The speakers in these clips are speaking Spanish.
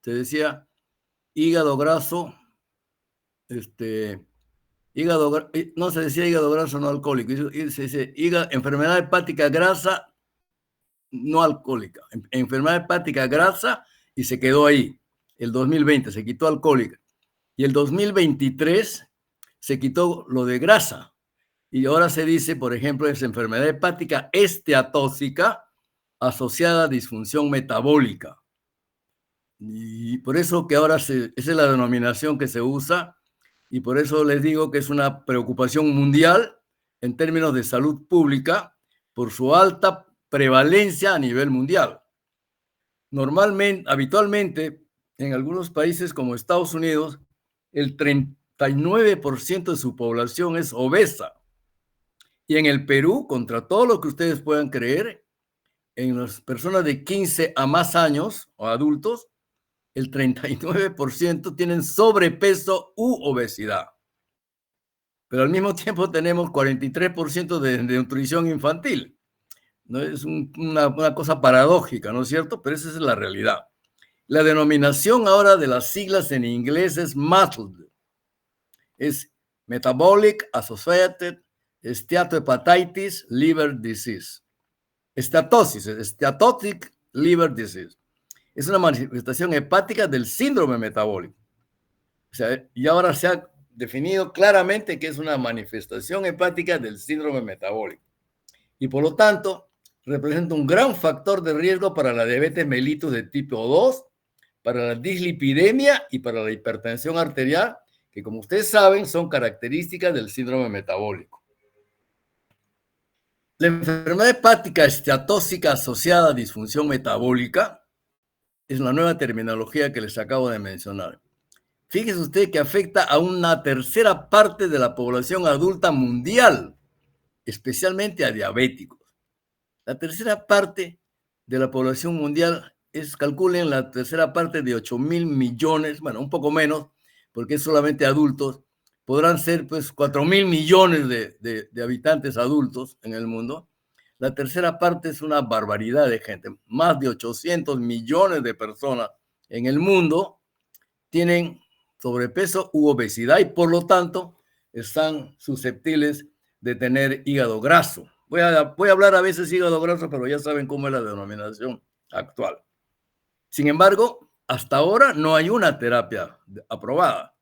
se decía hígado graso, no se decía hígado graso no alcohólico, se dice enfermedad hepática grasa no alcohólica, enfermedad hepática grasa, y se quedó ahí. El 2020 se quitó alcohólica. Y el 2023 se quitó lo de grasa. Y ahora se dice, por ejemplo, es enfermedad hepática esteatóxica asociada a disfunción metabólica. Y por eso que ahora esa es la denominación que se usa, y por eso les digo que es una preocupación mundial en términos de salud pública por su alta prevalencia a nivel mundial. Habitualmente, en algunos países como Estados Unidos, el 39% de su población es obesa. Y en el Perú, contra todo lo que ustedes puedan creer, en las personas de 15 a más años o adultos, el 39% tienen sobrepeso u obesidad. Pero al mismo tiempo tenemos 43% de nutrición infantil. ¿No? Es una cosa paradójica, ¿no es cierto? Pero esa es la realidad. La denominación ahora de las siglas en inglés es MASLD. Es Metabolic Associated Steatohepatitis Liver Disease. Steatotic Liver Disease. Es una manifestación hepática del síndrome metabólico. O sea, y ahora se ha definido claramente que es una manifestación hepática del síndrome metabólico. Y por lo tanto, representa un gran factor de riesgo para la diabetes mellitus de tipo 2, para la dislipidemia y para la hipertensión arterial, que como ustedes saben son características del síndrome metabólico. La enfermedad hepática esteatóxica asociada a disfunción metabólica es la nueva terminología que les acabo de mencionar. Fíjese usted que afecta a una tercera parte de la población adulta mundial, especialmente a diabéticos. La tercera parte de la población mundial calculen la tercera parte de 8,000 millones, bueno, un poco menos, porque es solamente adultos, podrán ser pues 4,000 millones de habitantes adultos en el mundo. La tercera parte es una barbaridad de gente. Más de 800 millones de personas en el mundo tienen sobrepeso u obesidad y por lo tanto están susceptibles de tener hígado graso. Voy a hablar a veces hígado graso, pero ya saben cómo es la denominación actual. Sin embargo, hasta ahora no hay una terapia aprobada.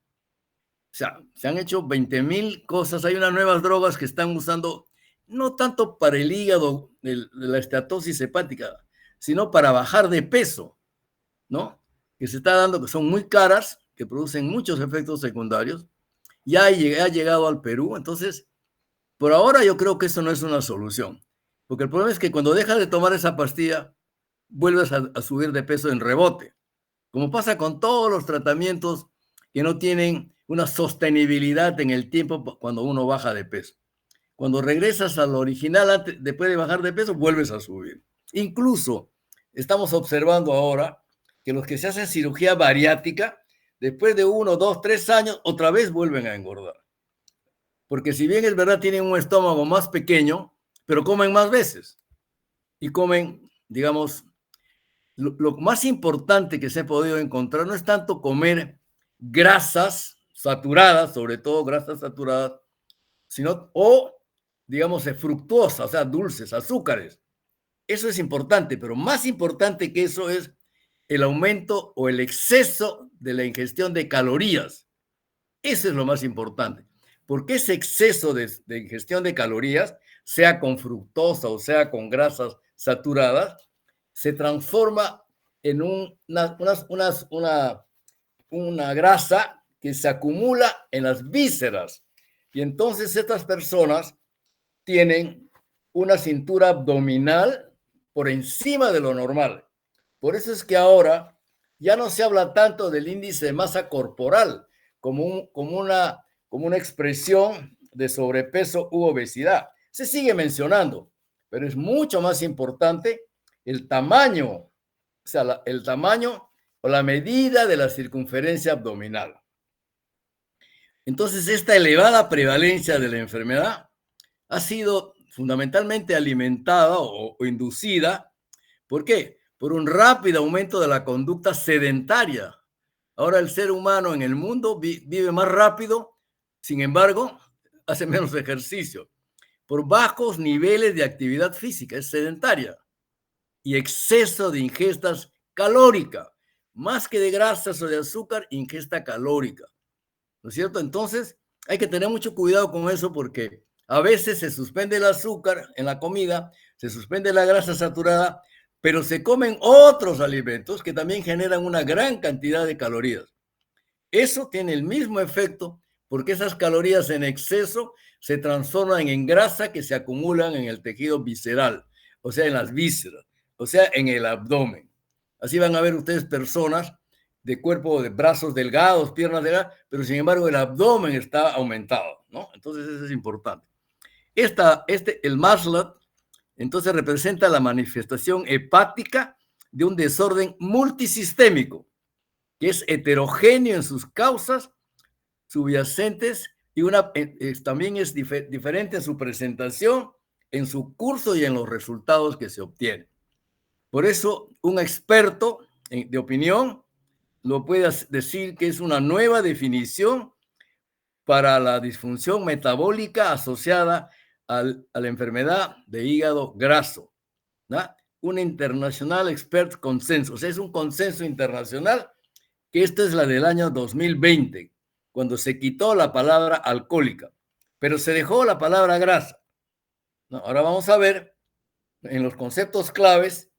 O sea, se han hecho 20,000 cosas. Hay unas nuevas drogas que están usando, no tanto para el hígado de la esteatosis hepática, sino para bajar de peso, ¿no? Que se está dando, que son muy caras, que producen muchos efectos secundarios. Ya ha llegado al Perú, entonces, por ahora yo creo que eso no es una solución. Porque el problema es que cuando dejas de tomar esa pastilla, vuelves a subir de peso en rebote. Como pasa con todos los tratamientos que no tienen una sostenibilidad en el tiempo cuando uno baja de peso. Cuando regresas al original, después de bajar de peso, vuelves a subir. Incluso estamos observando ahora que los que se hacen cirugía bariátrica, después de 1, 2, 3 años, otra vez vuelven a engordar. Porque si bien es verdad, tienen un estómago más pequeño, pero comen más veces. Y comen, digamos, lo más importante que se ha podido encontrar no es tanto comer grasas saturadas, sobre todo grasas saturadas, sino, digamos, fructuosas, o sea, dulces, azúcares. Eso es importante, pero más importante que eso es el aumento o el exceso de la ingestión de calorías. Eso es lo más importante, porque ese exceso de ingestión de calorías, sea con fructosa o sea con grasas saturadas, se transforma en una grasa que se acumula en las vísceras. Y entonces estas personas tienen una cintura abdominal por encima de lo normal. Por eso es que ahora ya no se habla tanto del índice de masa corporal como una expresión de sobrepeso u obesidad. Se sigue mencionando, pero es mucho más importante el tamaño, o sea, el tamaño o la medida de la circunferencia abdominal. Entonces, esta elevada prevalencia de la enfermedad ha sido fundamentalmente alimentada o inducida. ¿Por qué? por un rápido aumento de la conducta sedentaria. Ahora el ser humano en el mundo vive más rápido, sin embargo, hace menos ejercicio, por bajos niveles de actividad física, es sedentaria, y exceso de ingestas calóricas, más que de grasas o de azúcar, ingesta calórica, ¿no es cierto? Entonces, hay que tener mucho cuidado con eso porque a veces se suspende el azúcar en la comida, se suspende la grasa saturada, pero se comen otros alimentos que también generan una gran cantidad de calorías. Eso tiene el mismo efecto porque esas calorías en exceso se transforman en grasa que se acumulan en el tejido visceral, o sea, en las vísceras, o sea, en el abdomen. Así van a ver ustedes personas de cuerpo, de brazos delgados, piernas delgadas, pero sin embargo el abdomen está aumentado, ¿no? Entonces eso es importante. El MASLD, entonces representa la manifestación hepática de un desorden multisistémico, que es heterogéneo en sus causas subyacentes y también es diferente en su presentación, en su curso y en los resultados que se obtienen. Por eso, un experto de opinión lo puede decir que es una nueva definición para la disfunción metabólica asociada a la enfermedad de hígado graso, ¿no? Un International Expert Consensus, o sea, es un consenso internacional que esta es la del año 2020, cuando se quitó la palabra alcohólica, pero se dejó la palabra grasa, ¿no? Ahora vamos a ver en los conceptos claves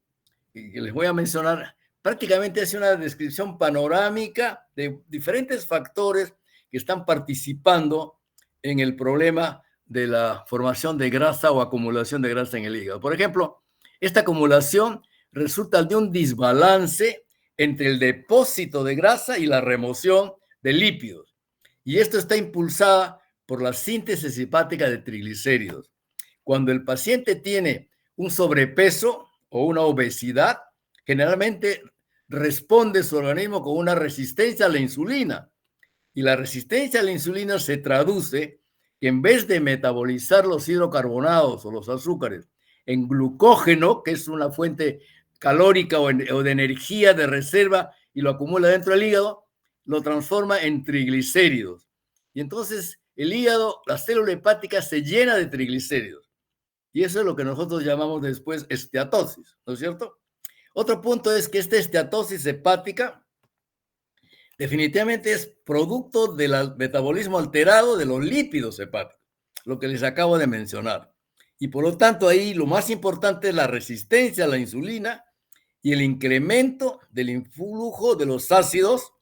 que les voy a mencionar, prácticamente hace una descripción panorámica de diferentes factores que están participando en el problema de la formación de grasa o acumulación de grasa en el hígado. Por ejemplo, esta acumulación resulta de un desbalance entre el depósito de grasa y la remoción de lípidos. Y esto está impulsada por la síntesis hepática de triglicéridos. Cuando el paciente tiene un sobrepeso o una obesidad, generalmente responde su organismo con una resistencia a la insulina. Y la resistencia a la insulina se traduce que en vez de metabolizar los hidrocarbonados o los azúcares en glucógeno, que es una fuente calórica o de energía de reserva y lo acumula dentro del hígado, lo transforma en triglicéridos. Y entonces el hígado, la célula hepática se llena de triglicéridos. Y eso es lo que nosotros llamamos después esteatosis, ¿no es cierto? Otro punto es que esta esteatosis hepática definitivamente es producto del metabolismo alterado de los lípidos hepáticos, lo que les acabo de mencionar. Y por lo tanto ahí lo más importante es la resistencia a la insulina y el incremento del influjo de los ácidos,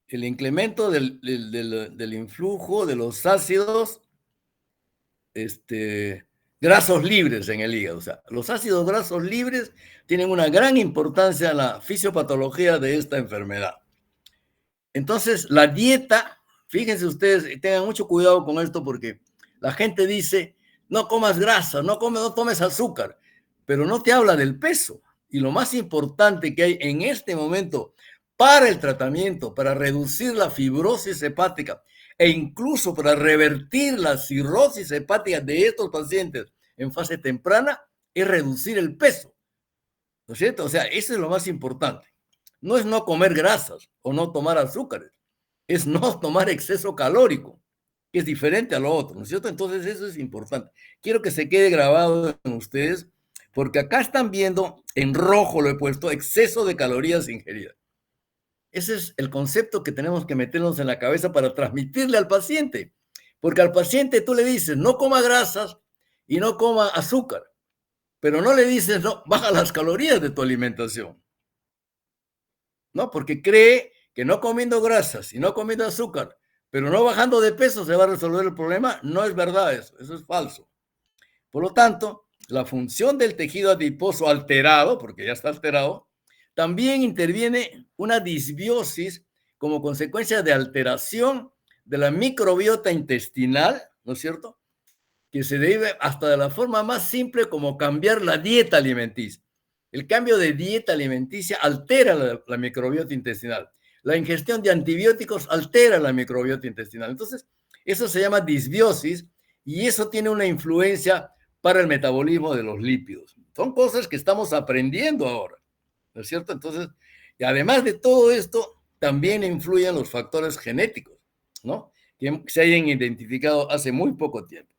el incremento del influjo de los ácidos grasos libres en el hígado. O sea, los ácidos grasos libres tienen una gran importancia en la fisiopatología de esta enfermedad. Entonces, la dieta, fíjense ustedes, tengan mucho cuidado con esto porque la gente dice, no comas grasa, no tomes azúcar, pero no te habla del peso. Y lo más importante que hay en este momento para el tratamiento, para reducir la fibrosis hepática e incluso para revertir la cirrosis hepática de estos pacientes en fase temprana, es reducir el peso. ¿No es cierto? O sea, eso es lo más importante. No es no comer grasas o no tomar azúcares, es no tomar exceso calórico, que es diferente a lo otro, ¿no es cierto? Entonces eso es importante. Quiero que se quede grabado en ustedes, porque acá están viendo, en rojo lo he puesto, exceso de calorías ingeridas. Ese es el concepto que tenemos que meternos en la cabeza para transmitirle al paciente, porque al paciente tú le dices, no coma grasas y no coma azúcar, pero no le dices, no, baja las calorías de tu alimentación. ¿No? Porque cree que no comiendo grasas y no comiendo azúcar, pero no bajando de peso se va a resolver el problema. No es verdad eso es falso. Por lo tanto, la función del tejido adiposo alterado, porque ya está alterado, también interviene una disbiosis como consecuencia de alteración de la microbiota intestinal, ¿no es cierto? Que se debe hasta de la forma más simple como cambiar la dieta alimenticia. El cambio de dieta alimenticia altera la microbiota intestinal. La ingestión de antibióticos altera la microbiota intestinal. Entonces, eso se llama disbiosis y eso tiene una influencia para el metabolismo de los lípidos. Son cosas que estamos aprendiendo ahora, ¿no es cierto? Entonces, y además de todo esto, también influyen los factores genéticos, ¿no? Que se hayan identificado hace muy poco tiempo.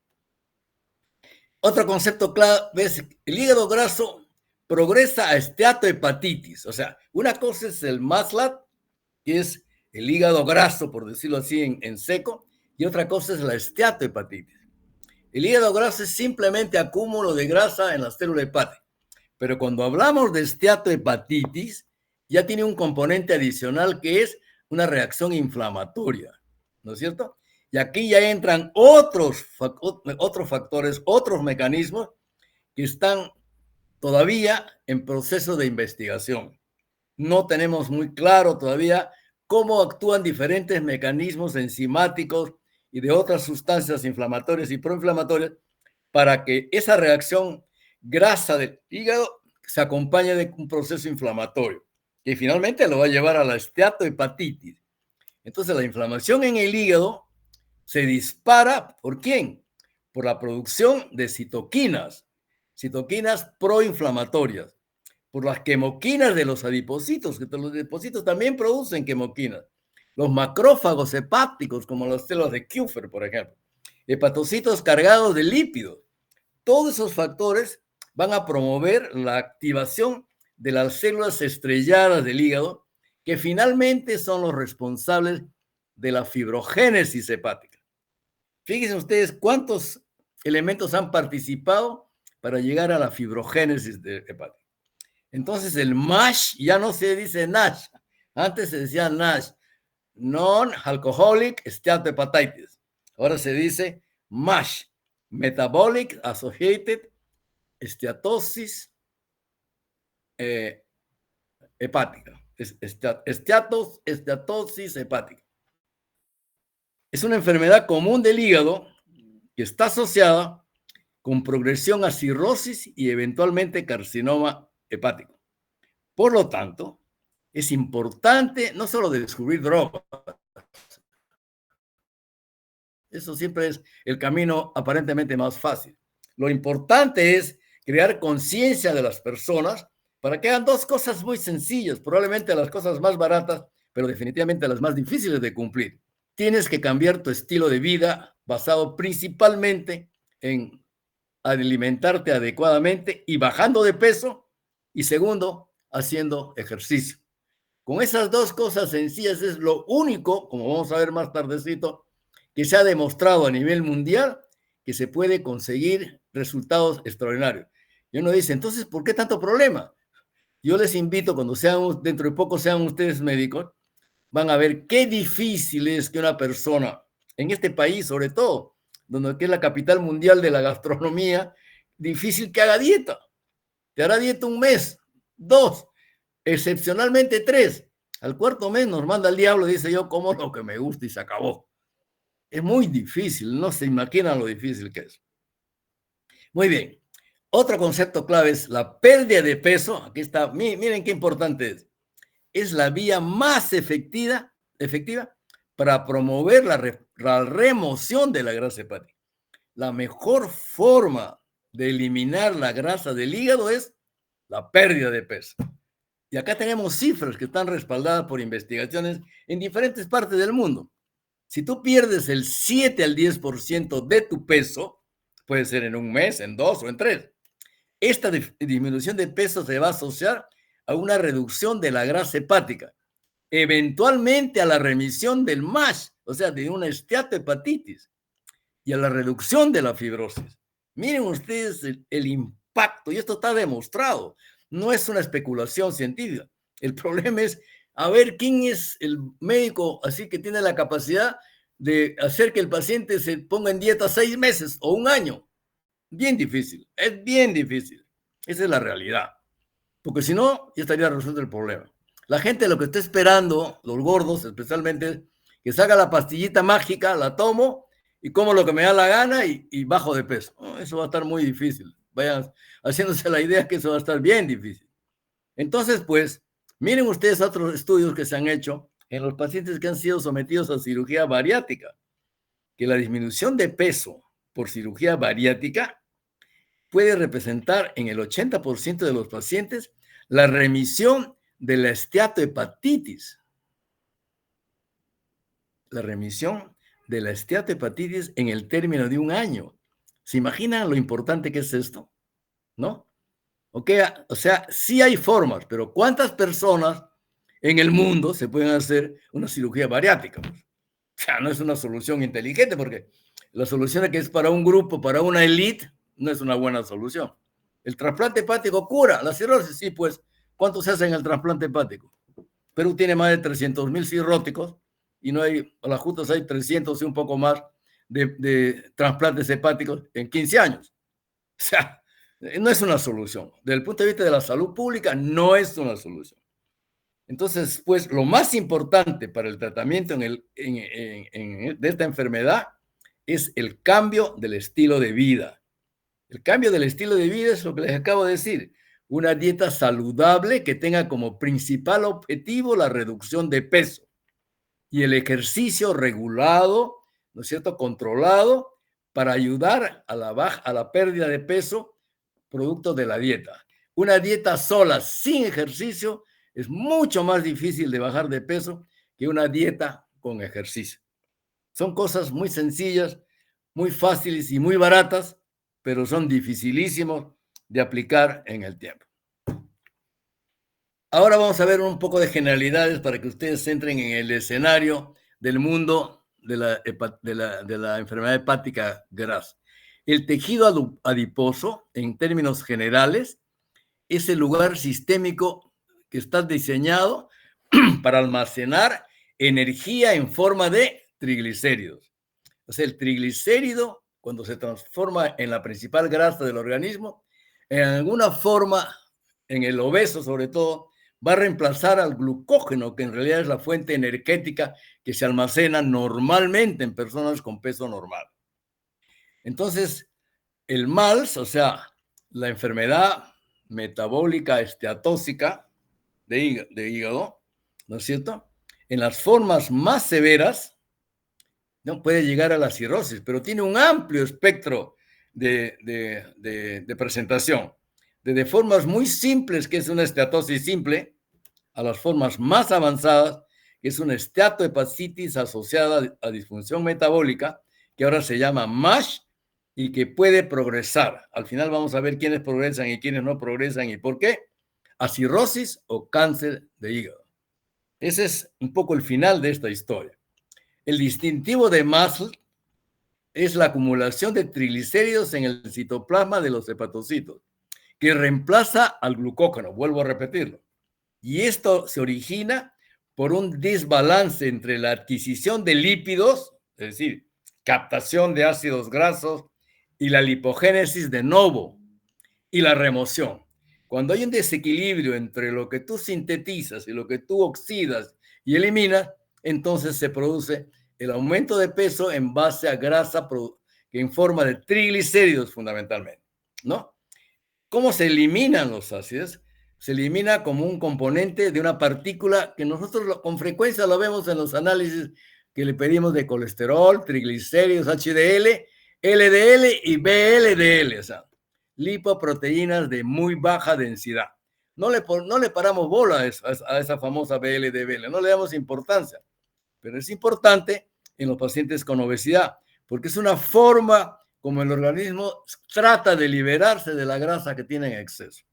Otro concepto clave es el hígado graso progresa a esteatohepatitis. O sea, una cosa es el MASLAT, que es el hígado graso, por decirlo así, en seco, y otra cosa es la esteatohepatitis. El hígado graso es simplemente acúmulo de grasa en la célula hepática. Pero cuando hablamos de esteatohepatitis, ya tiene un componente adicional que es una reacción inflamatoria, ¿no es cierto? Y aquí ya entran otros factores, otros mecanismos que están todavía en proceso de investigación. No tenemos muy claro todavía cómo actúan diferentes mecanismos enzimáticos y de otras sustancias inflamatorias y proinflamatorias para que esa reacción grasa del hígado se acompañe de un proceso inflamatorio que finalmente lo va a llevar a la esteatohepatitis. Entonces la inflamación en el hígado se dispara, ¿por quién? Por la producción de citoquinas proinflamatorias, por las quemoquinas de los adipocitos, que los adipocitos también producen quemoquinas, los macrófagos hepáticos, como las células de Kupffer, por ejemplo, hepatocitos cargados de lípidos. Todos esos factores van a promover la activación de las células estrelladas del hígado, que finalmente son los responsables de la fibrogénesis hepática. Fíjense ustedes cuántos elementos han participado para llegar a la fibrogénesis hepática. Entonces el MASH ya no se dice NASH, antes se decía NASH, Non-Alcoholic Steatohepatitis. Ahora se dice MASH, Metabolic Associated Steatosis hepática. Steatosis hepática. Es una enfermedad común del hígado que está asociada con progresión a cirrosis y eventualmente carcinoma hepático. Por lo tanto, es importante no solo descubrir drogas, eso siempre es el camino aparentemente más fácil. Lo importante es crear conciencia de las personas para que hagan dos cosas muy sencillas, probablemente las cosas más baratas, pero definitivamente las más difíciles de cumplir. Tienes que cambiar tu estilo de vida basado principalmente en alimentarte adecuadamente y bajando de peso, y segundo, haciendo ejercicio. Con esas dos cosas sencillas es lo único, como vamos a ver más tardecito, que se ha demostrado a nivel mundial que se puede conseguir resultados extraordinarios. Y uno dice, entonces, ¿por qué tanto problema? Yo les invito, cuando dentro de poco sean ustedes médicos, van a ver qué difícil es que una persona, en este país sobre todo, donde es la capital mundial de la gastronomía, difícil que haga dieta. Te hará dieta un mes, 2, excepcionalmente 3. Al cuarto mes nos manda el diablo y dice, yo como lo que me gusta y se acabó. Es muy difícil, no se imaginan lo difícil que es. Muy bien. Otro concepto clave es la pérdida de peso. Aquí está, miren qué importante es. Es la vía más efectiva para promover la remoción de la grasa hepática. La mejor forma de eliminar la grasa del hígado es la pérdida de peso. Y acá tenemos cifras que están respaldadas por investigaciones en diferentes partes del mundo. Si tú pierdes el 7 al 10% de tu peso, puede ser en un mes, en 2 o en 3, esta disminución de peso se va a asociar a una reducción de la grasa hepática, eventualmente a la remisión del MASH, o sea, de una esteatohepatitis, y a la reducción de la fibrosis. Miren ustedes el impacto, y esto está demostrado, no es una especulación científica. El problema es a ver quién es el médico así que tiene la capacidad de hacer que el paciente se ponga en dieta 6 meses o un año. Bien difícil, es bien difícil. Esa es la realidad. Porque si no, ya estaría resuelto el problema. La gente lo que está esperando, los gordos especialmente, es que salga la pastillita mágica, la tomo y como lo que me da la gana y bajo de peso. Oh, eso va a estar muy difícil. Vayan haciéndose la idea que eso va a estar bien difícil. Entonces, pues, miren ustedes otros estudios que se han hecho en los pacientes que han sido sometidos a cirugía bariátrica, que la disminución de peso por cirugía bariátrica puede representar en el 80% de los pacientes la remisión de la esteatohepatitis. La remisión de la esteatohepatitis en el término de un año. ¿Se imaginan lo importante que es esto? ¿No? Okay, o sea, sí hay formas, pero ¿cuántas personas en el mundo se pueden hacer una cirugía bariátrica? O sea, no es una solución inteligente porque la solución que es para un grupo, para una élite, no es una buena solución. ¿El trasplante hepático cura la cirrosis? Sí, pues, ¿cuánto se hace en el trasplante hepático? Perú tiene más de 300,000 cirróticos y no hay, a las justas hay 300 y un poco más de trasplantes hepáticos en 15 años. O sea, no es una solución. Desde el punto de vista de la salud pública, no es una solución. Entonces, pues, lo más importante para el tratamiento de esta enfermedad es el cambio del estilo de vida. El cambio del estilo de vida es lo que les acabo de decir. Una dieta saludable que tenga como principal objetivo la reducción de peso y el ejercicio regulado, ¿no es cierto?, controlado para ayudar a la pérdida de peso producto de la dieta. Una dieta sola, sin ejercicio, es mucho más difícil de bajar de peso que una dieta con ejercicio. Son cosas muy sencillas, muy fáciles y muy baratas, pero son dificilísimos de aplicar en el tiempo. Ahora vamos a ver un poco de generalidades para que ustedes entren en el escenario del mundo de la enfermedad hepática grasa. El tejido adiposo, en términos generales, es el lugar sistémico que está diseñado para almacenar energía en forma de triglicéridos. O sea, el triglicérido, cuando se transforma en la principal grasa del organismo, en alguna forma, en el obeso sobre todo, va a reemplazar al glucógeno, que en realidad es la fuente energética que se almacena normalmente en personas con peso normal. Entonces, el MALS, o sea, la enfermedad metabólica esteatóxica de hígado, ¿no es cierto? En las formas más severas, no puede llegar a la cirrosis, pero tiene un amplio espectro de presentación, desde formas muy simples, que es una esteatosis simple, a las formas más avanzadas, que es una esteatohepatitis asociada a disfunción metabólica, que ahora se llama MASH, y que puede progresar. Al final vamos a ver quiénes progresan y quiénes no progresan y por qué, a cirrosis o cáncer de hígado. Ese es un poco el final de esta historia. El distintivo de MASH es la acumulación de triglicéridos en el citoplasma de los hepatocitos, que reemplaza al glucógeno, vuelvo a repetirlo. Y esto se origina por un desbalance entre la adquisición de lípidos, es decir, captación de ácidos grasos, y la lipogénesis de novo, y la remoción. Cuando hay un desequilibrio entre lo que tú sintetizas y lo que tú oxidas y eliminas, entonces se produce el aumento de peso en base a grasa que en forma de triglicéridos fundamentalmente, ¿no? ¿Cómo se eliminan los ácidos? Se elimina como un componente de una partícula que nosotros con frecuencia lo vemos en los análisis que le pedimos de colesterol, triglicéridos, HDL, LDL y VLDL, o sea, lipoproteínas de muy baja densidad. No le paramos bola a esa famosa VLDL, no le damos importancia, pero es importante en los pacientes con obesidad, porque es una forma como el organismo trata de liberarse de la grasa que tiene en exceso.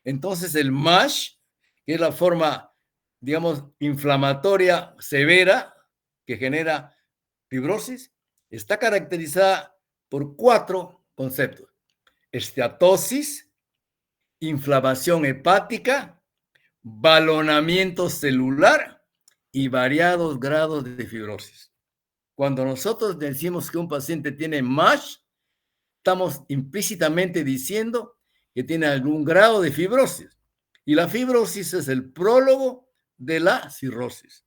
Entonces el MASH, que es la forma, digamos, inflamatoria severa que genera fibrosis, está caracterizada por 4 conceptos: esteatosis, inflamación hepática, balonamiento celular y variados grados de fibrosis. Cuando nosotros decimos que un paciente tiene MASH, estamos implícitamente diciendo que tiene algún grado de fibrosis. Y la fibrosis es el prólogo de la cirrosis.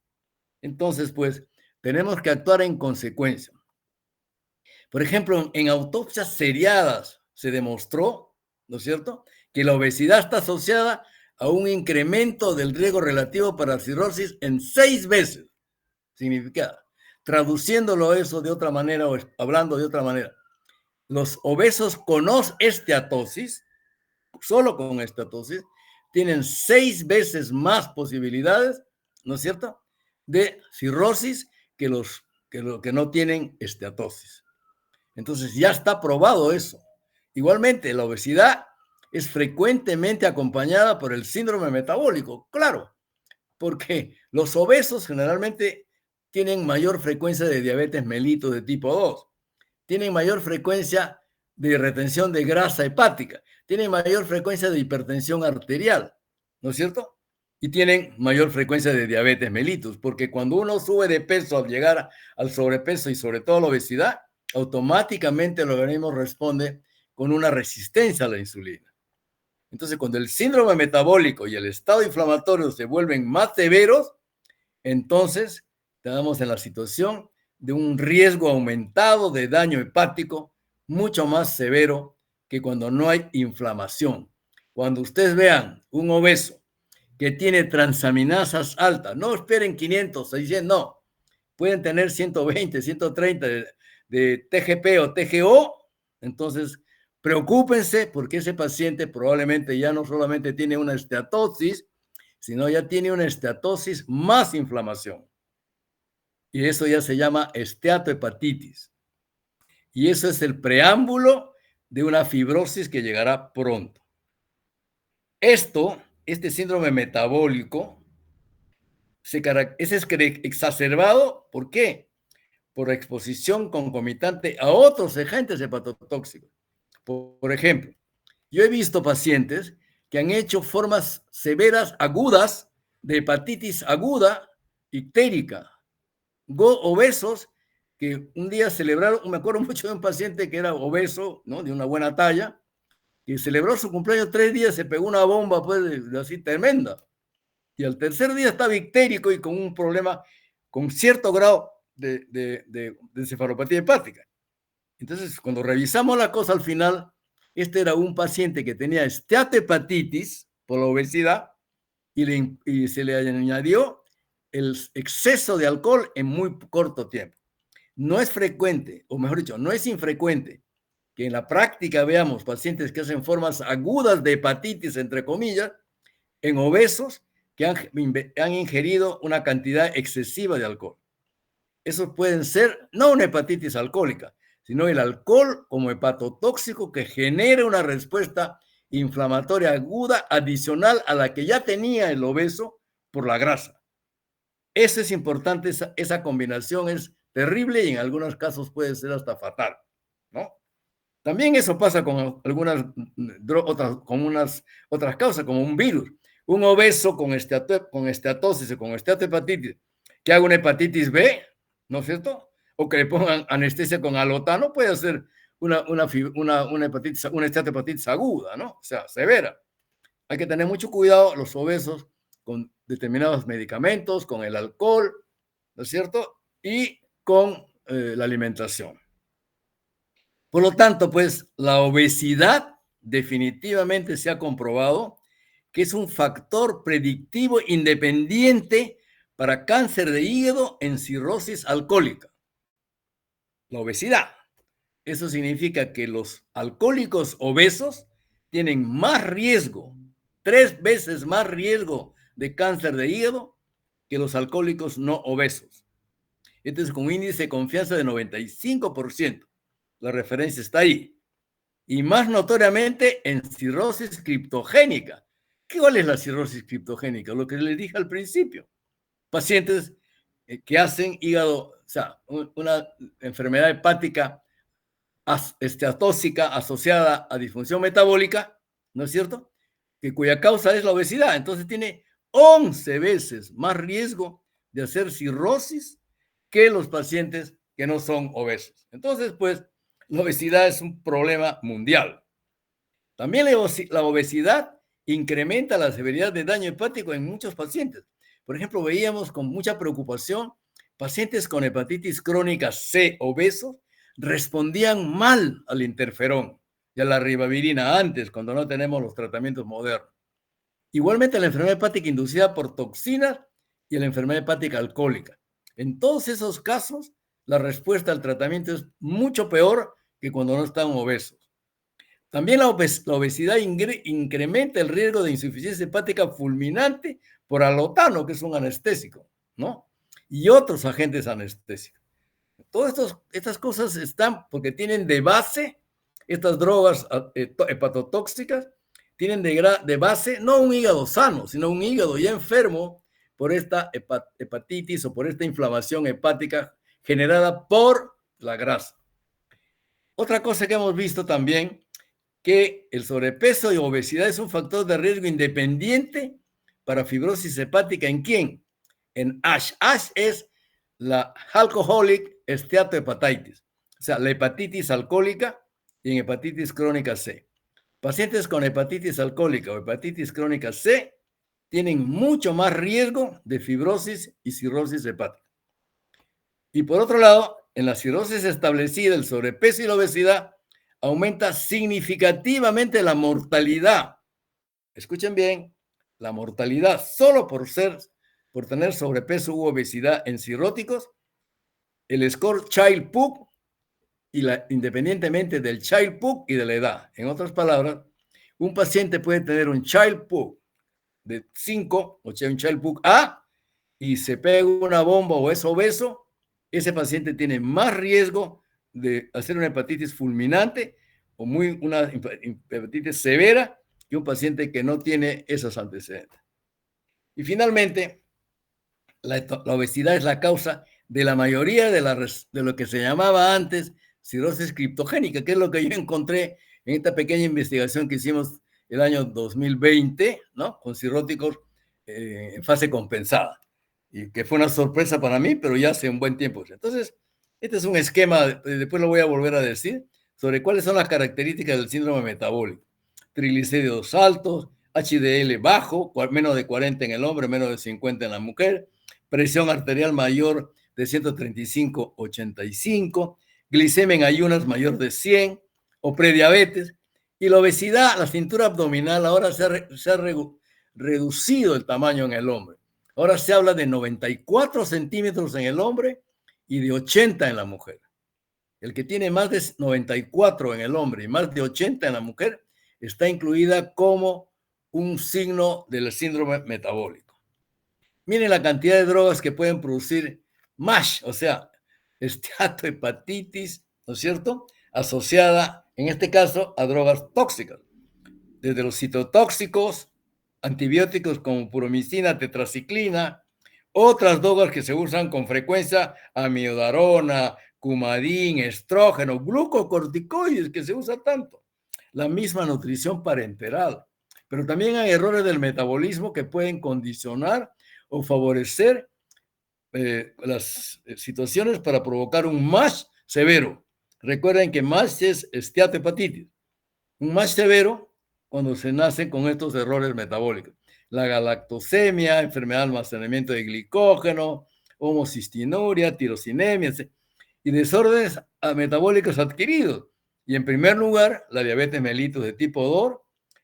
Entonces, pues, tenemos que actuar en consecuencia. Por ejemplo, en autopsias seriadas se demostró, ¿no es cierto?, que la obesidad está asociada a un incremento del riesgo relativo para cirrosis en 6 veces. Significado. Traduciéndolo eso de otra manera o hablando de otra manera, Los obesos con esteatosis, solo con esteatosis, tienen 6 veces más posibilidades, ¿no es cierto?, de cirrosis que los que no tienen esteatosis. Entonces ya está probado eso. Igualmente, la obesidad es frecuentemente acompañada por el síndrome metabólico, claro, porque los obesos generalmente tienen mayor frecuencia de diabetes mellitus de tipo 2, tienen mayor frecuencia de retención de grasa hepática, tienen mayor frecuencia de hipertensión arterial, ¿no es cierto? Y tienen mayor frecuencia de diabetes mellitus, porque cuando uno sube de peso al llegar al sobrepeso y sobre todo la obesidad, automáticamente el organismo responde con una resistencia a la insulina. Entonces, cuando el síndrome metabólico y el estado inflamatorio se vuelven más severos, entonces estamos en la situación de un riesgo aumentado de daño hepático mucho más severo que cuando no hay inflamación. Cuando ustedes vean un obeso que tiene transaminasas altas, no esperen 500, 600, no, pueden tener 120, 130 de TGP o TGO, entonces preocúpense porque ese paciente probablemente ya no solamente tiene una esteatosis, sino ya tiene una esteatosis más inflamación. Y eso ya se llama esteatohepatitis. Y eso es el preámbulo de una fibrosis que llegará pronto. Este síndrome metabólico, es exacerbado, ¿por qué? Por exposición concomitante a otros agentes hepatotóxicos. Por ejemplo, yo he visto pacientes que han hecho formas severas agudas de hepatitis aguda ictérica, obesos que un día celebraron, me acuerdo mucho de un paciente que era obeso, ¿no?, de una buena talla, que celebró su cumpleaños 3 días, se pegó una bomba pues así tremenda, y al tercer día estaba ictérico y con un problema, con cierto grado de encefalopatía hepática. Entonces, cuando revisamos la cosa al final, este era un paciente que tenía esteatohepatitis por la obesidad y se le añadió el exceso de alcohol en muy corto tiempo. No es frecuente, o mejor dicho, no es infrecuente que en la práctica veamos pacientes que hacen formas agudas de hepatitis, entre comillas, en obesos que han ingerido una cantidad excesiva de alcohol. Esos pueden ser no una hepatitis alcohólica, sino el alcohol como hepatotóxico que genera una respuesta inflamatoria aguda adicional a la que ya tenía el obeso por la grasa. Eso es importante, esa combinación es terrible y en algunos casos puede ser hasta fatal, ¿no? También eso pasa con algunas otras causas, como un virus. Un obeso con esteatosis o con esteatohepatitis, que haga una hepatitis B, ¿no es cierto?, o que le pongan anestesia con alotano, puede ser una esteatohepatitis aguda, ¿no?, o sea, severa. Hay que tener mucho cuidado los obesos con determinados medicamentos, con el alcohol, ¿no es cierto?, y con la alimentación. Por lo tanto, pues la obesidad definitivamente se ha comprobado que es un factor predictivo independiente para cáncer de hígado en cirrosis alcohólica. La obesidad. Eso significa que los alcohólicos obesos tienen más riesgo, 3 veces más riesgo de cáncer de hígado que los alcohólicos no obesos. Entonces, con un índice de confianza de 95%. La referencia está ahí. Y más notoriamente en cirrosis criptogénica. ¿Cuál es la cirrosis criptogénica? Lo que les dije al principio. Pacientes que hacen hígado, o sea, una enfermedad hepática esteatóxica asociada a disfunción metabólica, ¿no es cierto?, cuya causa es la obesidad. Entonces tiene 11 veces más riesgo de hacer cirrosis que los pacientes que no son obesos. Entonces, pues, la obesidad es un problema mundial. También la obesidad incrementa la severidad de daño hepático en muchos pacientes. Por ejemplo, veíamos con mucha preocupación pacientes con hepatitis crónica C obesos respondían mal al interferón y a la ribavirina antes, cuando no tenemos los tratamientos modernos. Igualmente la enfermedad hepática inducida por toxinas y la enfermedad hepática alcohólica. En todos esos casos, la respuesta al tratamiento es mucho peor que cuando no están obesos. También la obesidad incrementa el riesgo de insuficiencia hepática fulminante por alotano, que es un anestésico, ¿no? Y otros agentes anestésicos. Todas estas cosas están porque tienen de base estas drogas hepatotóxicas, tienen de base no un hígado sano, sino un hígado ya enfermo por esta hepatitis o por esta inflamación hepática generada por la grasa. Otra cosa que hemos visto también, que el sobrepeso y obesidad es un factor de riesgo independiente para fibrosis hepática. ¿En quién? En ASH. ASH es la Alcoholic Steatohepatitis, o sea, la hepatitis alcohólica y en hepatitis crónica C. Pacientes con hepatitis alcohólica o hepatitis crónica C tienen mucho más riesgo de fibrosis y cirrosis hepática. Y por otro lado, en la cirrosis establecida, el sobrepeso y la obesidad aumenta significativamente la mortalidad. Escuchen bien, la mortalidad solo por tener sobrepeso u obesidad en cirróticos, el score Child-Pugh independientemente del Child-Pugh y de la edad. En otras palabras, un paciente puede tener un Child-Pugh de 5, o sea, un Child-Pugh A, y se pega una bomba o es obeso, ese paciente tiene más riesgo de hacer una hepatitis fulminante o una hepatitis severa que un paciente que no tiene esos antecedentes. Y finalmente, la obesidad es la causa de la mayoría de lo que se llamaba antes cirrosis criptogénica, que es lo que yo encontré en esta pequeña investigación que hicimos el año 2020, ¿no? Con cirróticos en fase compensada, y que fue una sorpresa para mí, pero ya hace un buen tiempo. Entonces, este es un esquema, después lo voy a volver a decir, sobre cuáles son las características del síndrome metabólico. Triglicéridos altos, HDL bajo, menos de 40 en el hombre, menos de 50 en la mujer, presión arterial mayor de 135/85, glicemia en ayunas mayor de 100 o prediabetes, y la obesidad, la cintura abdominal, ahora se ha reducido el tamaño en el hombre. Ahora se habla de 94 centímetros en el hombre y de 80 en la mujer. El que tiene más de 94 en el hombre y más de 80 en la mujer está incluida como un signo del síndrome metabólico. Miren la cantidad de drogas que pueden producir MASH, o sea, esteatohepatitis, ¿no es cierto? Asociada, en este caso, a drogas tóxicas. Desde los citotóxicos, antibióticos como puromicina, tetraciclina, otras drogas que se usan con frecuencia, amiodarona, cumadín, estrógeno, glucocorticoides, que se usa tanto. La misma nutrición parenteral. Pero también hay errores del metabolismo que pueden condicionar o favorecer las situaciones para provocar un MASH severo. Recuerden que MASH es esteatohepatitis. Un MASH severo cuando se nace con estos errores metabólicos. La galactosemia, enfermedad de almacenamiento de glicógeno, homocistinuria, tirosinemia, y desórdenes metabólicos adquiridos. Y en primer lugar, la diabetes mellitus de tipo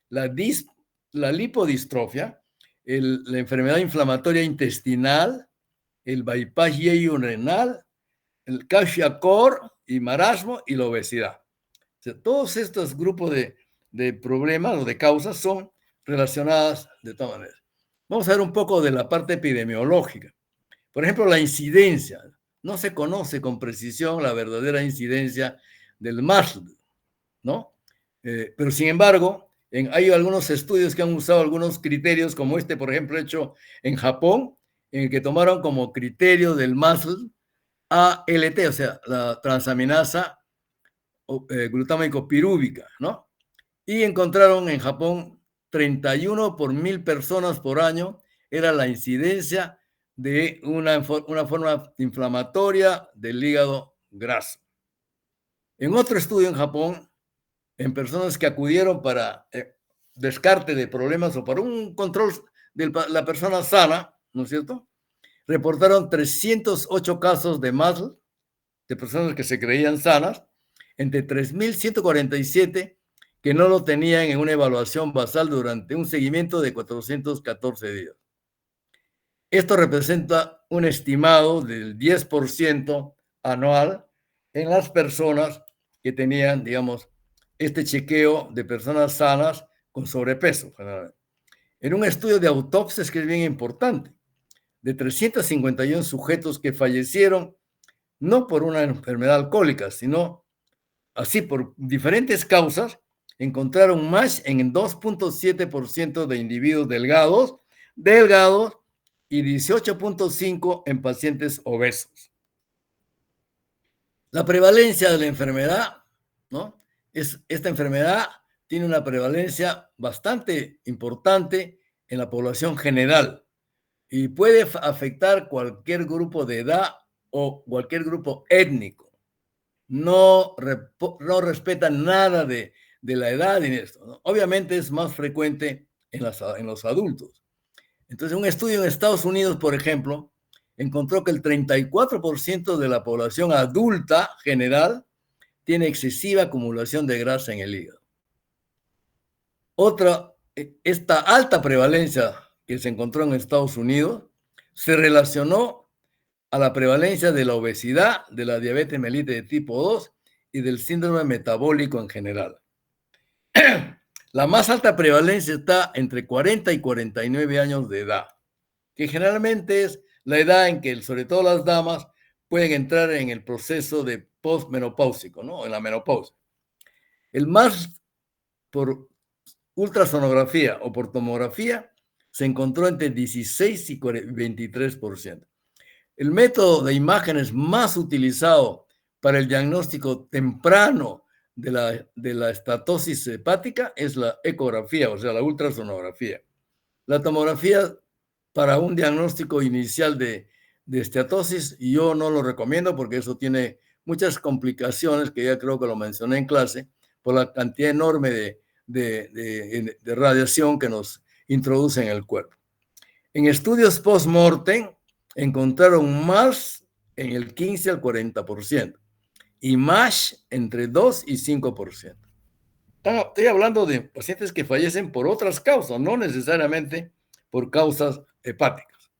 2, la lipodistrofia, la enfermedad inflamatoria intestinal, el bypass renal, el Kwashiorkor y marasmo y la obesidad. O sea, todos estos grupos de problemas o de causas son relacionadas de todas maneras. Vamos a ver un poco de la parte epidemiológica. Por ejemplo, la incidencia. No se conoce con precisión la verdadera incidencia del MASH, ¿no? Pero sin embargo, hay algunos estudios que han usado algunos criterios, como este, por ejemplo, hecho en Japón, en el que tomaron como criterio del MASH ALT, o sea, la transaminasa glutámico pirúvica, ¿no? Y encontraron en Japón 31 por 1000 personas por año era la incidencia de una forma inflamatoria del hígado graso. En otro estudio en Japón, en personas que acudieron para descarte de problemas o para un control de la persona sana, ¿no es cierto? Reportaron 308 casos de MASH, de personas que se creían sanas, entre 3.147 que no lo tenían en una evaluación basal durante un seguimiento de 414 días. Esto representa un estimado del 10% anual en las personas que tenían, digamos, este chequeo de personas sanas con sobrepeso, generalmente. En un estudio de autopsias que es bien importante, de 351 sujetos que fallecieron no por una enfermedad alcohólica, sino así por diferentes causas, encontraron más en el 2.7% de individuos delgados y 18.5% en pacientes obesos. La prevalencia de la enfermedad, ¿no? Esta enfermedad tiene una prevalencia bastante importante en la población general y puede afectar cualquier grupo de edad o cualquier grupo étnico. No respeta nada de la edad en esto, ¿no? Obviamente es más frecuente en los adultos. Entonces, un estudio en Estados Unidos, por ejemplo, encontró que el 34% de la población adulta general tiene excesiva acumulación de grasa en el hígado. Esta alta prevalencia que se encontró en Estados Unidos se relacionó a la prevalencia de la obesidad, de la diabetes mellitus de tipo 2 y del síndrome metabólico en general. La más alta prevalencia está entre 40 y 49 años de edad, que generalmente es la edad en que, sobre todo las damas, pueden entrar en el proceso de postmenopáusico, ¿no? En la menopausia. El más por ultrasonografía o por tomografía se encontró entre 16 y 23%. El método de imágenes más utilizado para el diagnóstico temprano de la estatosis hepática es la ecografía, o sea, la ultrasonografía. La tomografía para un diagnóstico inicial de estatosis yo no lo recomiendo porque eso tiene muchas complicaciones que ya creo que lo mencioné en clase por la cantidad enorme de radiación que nos introduce en el cuerpo. En estudios post-mortem encontraron más en el 15 al 40% y más entre 2 y 5%. Estoy hablando de pacientes que fallecen por otras causas, no necesariamente por causas hepáticas.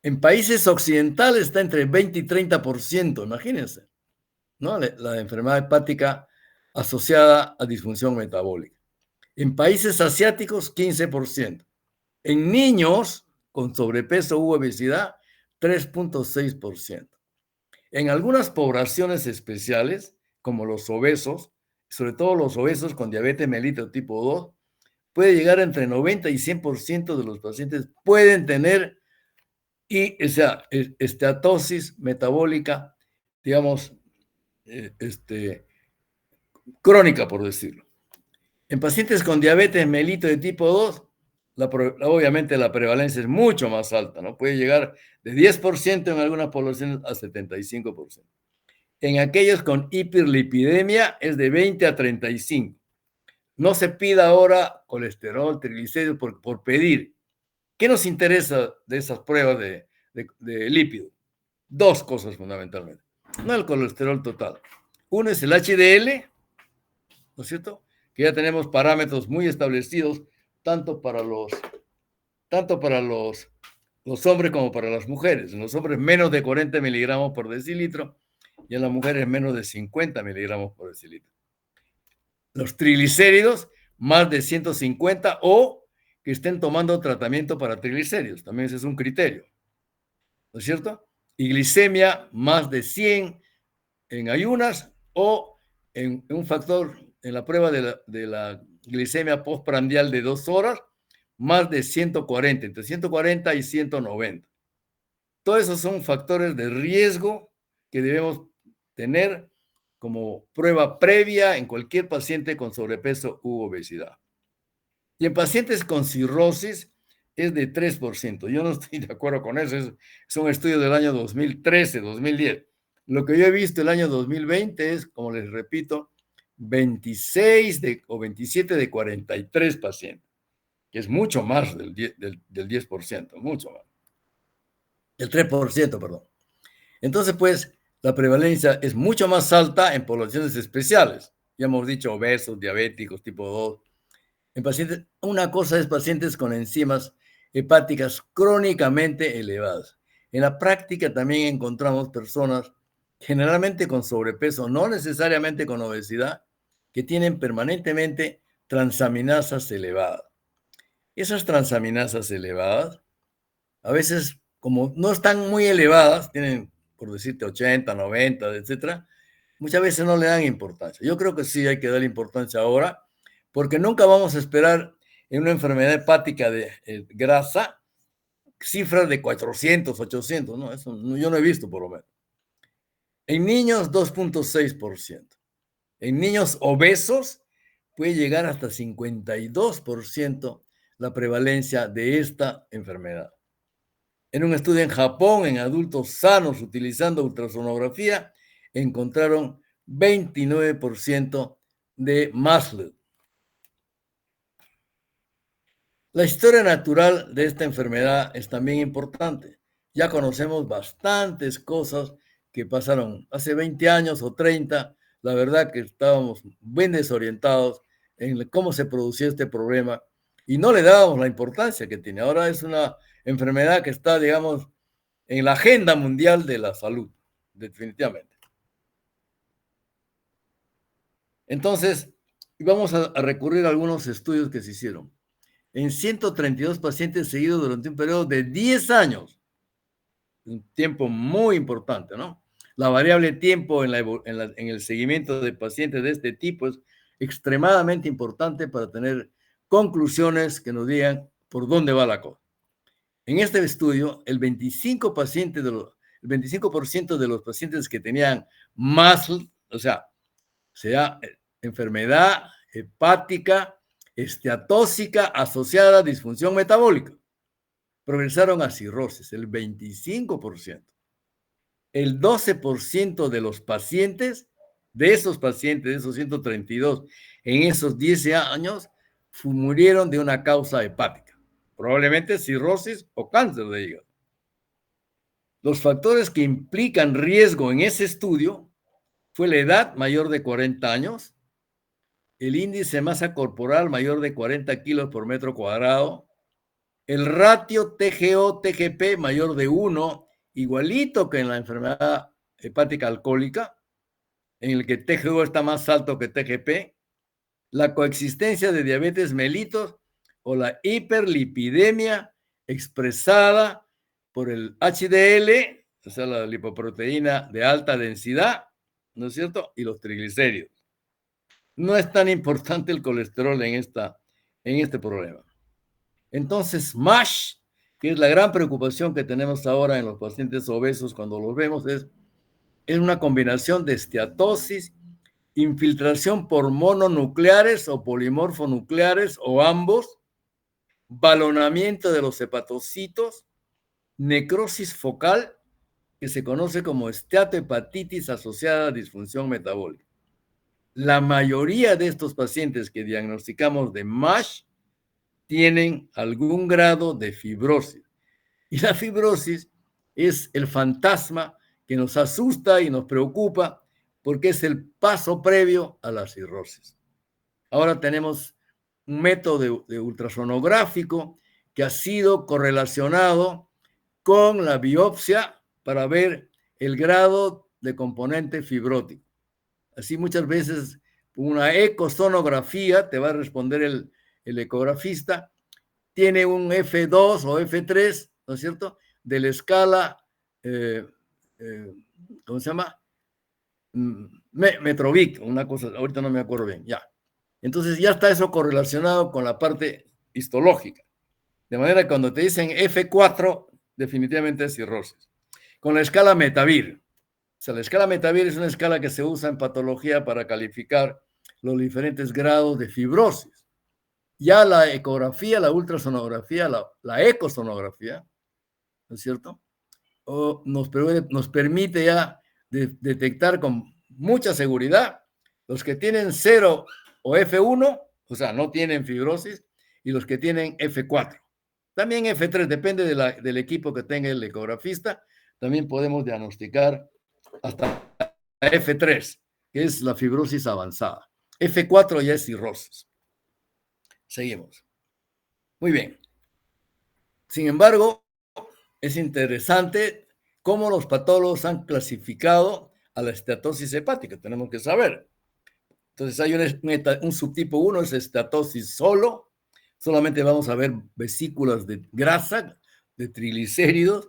En países occidentales está entre 20 y 30%, imagínense, ¿no? La enfermedad hepática asociada a disfunción metabólica. En países asiáticos, 15%. En niños con sobrepeso u obesidad, 3.6%. En algunas poblaciones especiales, como los obesos, sobre todo los obesos con diabetes mellitus tipo 2, puede llegar entre 90 y 100% de los pacientes pueden tener estatosis metabólica, digamos, crónica, por decirlo. En pacientes con diabetes mellitus de tipo 2, obviamente la prevalencia es mucho más alta, ¿no? Puede llegar de 10% en algunas poblaciones a 75%. En aquellos con hiperlipidemia es de 20 a 35%. No se pida ahora colesterol, triglicéridos por pedir. ¿Qué nos interesa de esas pruebas de lípidos? Dos cosas fundamentalmente. No el colesterol total. Uno es el HDL, ¿no es cierto? Que ya tenemos parámetros muy establecidos tanto para los hombres como para las mujeres. En los hombres menos de 40 miligramos por decilitro y en las mujeres menos de 50 miligramos por decilitro. Los triglicéridos más de 150 o que estén tomando tratamiento para triglicéridos, también ese es un criterio, ¿no es cierto? Y glicemia más de 100 en ayunas o en un factor, en la prueba de la glicemia postprandial de 2 horas, más de 140, entre 140 y 190. Todos esos son factores de riesgo que debemos tener como prueba previa en cualquier paciente con sobrepeso u obesidad. Y en pacientes con cirrosis es de 3%. Yo no estoy de acuerdo con eso. Es un estudio del año 2013, 2010. Lo que yo he visto el año 2020 es, como les repito, 26 o 27 de 43 pacientes, que es mucho más del 10%, mucho más. El 3%, perdón. Entonces, pues, la prevalencia es mucho más alta en poblaciones especiales. Ya hemos dicho obesos, diabéticos, tipo 2. En pacientes, una cosa es pacientes con enzimas hepáticas crónicamente elevadas. En la práctica también encontramos personas generalmente con sobrepeso, no necesariamente con obesidad, que tienen permanentemente transaminasas elevadas. Esas transaminasas elevadas, a veces, como no están muy elevadas, tienen, por decirte, 80, 90, etcétera, muchas veces no le dan importancia. Yo creo que sí hay que darle importancia ahora, porque nunca vamos a esperar en una enfermedad hepática de grasa cifras de 400, 800, no, eso yo no he visto por lo menos. En niños, 2.6%. En niños obesos puede llegar hasta 52% la prevalencia de esta enfermedad. En un estudio en Japón, en adultos sanos utilizando ultrasonografía, encontraron 29% de MASLD. La historia natural de esta enfermedad es también importante. Ya conocemos bastantes cosas que pasaron hace 20 años o 30. La verdad que estábamos bien desorientados en cómo se producía este problema y no le dábamos la importancia que tiene. Ahora es una enfermedad que está, digamos, en la agenda mundial de la salud, definitivamente. Entonces, vamos a recurrir a algunos estudios que se hicieron. En 132 pacientes seguidos durante un periodo de 10 años, un tiempo muy importante, ¿no? La variable tiempo en el seguimiento de pacientes de este tipo es extremadamente importante para tener conclusiones que nos digan por dónde va la cosa. En este estudio, el 25% de los pacientes que tenían MASL, o sea enfermedad hepática esteatóxica asociada a disfunción metabólica, progresaron a cirrosis, el 25%. El 12% de los pacientes, de esos 132, en esos 10 años, murieron de una causa hepática, probablemente cirrosis o cáncer de hígado. Los factores que implican riesgo en ese estudio fue la edad mayor de 40 años, el índice de masa corporal mayor de 40 kilos por metro cuadrado, el ratio TGO-TGP mayor de 1, igualito que en la enfermedad hepática alcohólica, en el que TGO está más alto que TGP, la coexistencia de diabetes mellitus o la hiperlipidemia expresada por el HDL, o sea, la lipoproteína de alta densidad, ¿no es cierto? Y los triglicéridos. No es tan importante el colesterol en este problema. Entonces, MASH, que es la gran preocupación que tenemos ahora en los pacientes obesos cuando los vemos, es una combinación de esteatosis, infiltración por mononucleares o polimorfonucleares o ambos, balonamiento de los hepatocitos, necrosis focal, que se conoce como esteatohepatitis asociada a disfunción metabólica. La mayoría de estos pacientes que diagnosticamos de MASH tienen algún grado de fibrosis. Y la fibrosis es el fantasma que nos asusta y nos preocupa porque es el paso previo a la cirrosis. Ahora tenemos un método de ultrasonográfico que ha sido correlacionado con la biopsia para ver el grado de componente fibrótico. Así muchas veces una ecosonografía te va a responder el ecografista, tiene un F2 o F3, ¿no es cierto?, de la escala, ¿cómo se llama? Metrovic, una cosa, ahorita no me acuerdo bien, ya. Entonces ya está eso correlacionado con la parte histológica. De manera que cuando te dicen F4, definitivamente es cirrosis. Con la escala Metavir. O sea, la escala Metavir es una escala que se usa en patología para calificar los diferentes grados de fibrosis. Ya la ecografía, la ultrasonografía, la ecosonografía, ¿no es cierto? Nos permite ya detectar con mucha seguridad los que tienen 0 o F1, o sea, no tienen fibrosis, y los que tienen F4. También F3, depende del equipo que tenga el ecografista, también podemos diagnosticar hasta F3, que es la fibrosis avanzada. F4 ya es cirrosis. Seguimos. Muy bien. Sin embargo, es interesante cómo los patólogos han clasificado a la esteatosis hepática, tenemos que saber. Entonces hay un subtipo 1, es esteatosis solamente vamos a ver vesículas de grasa, de triglicéridos.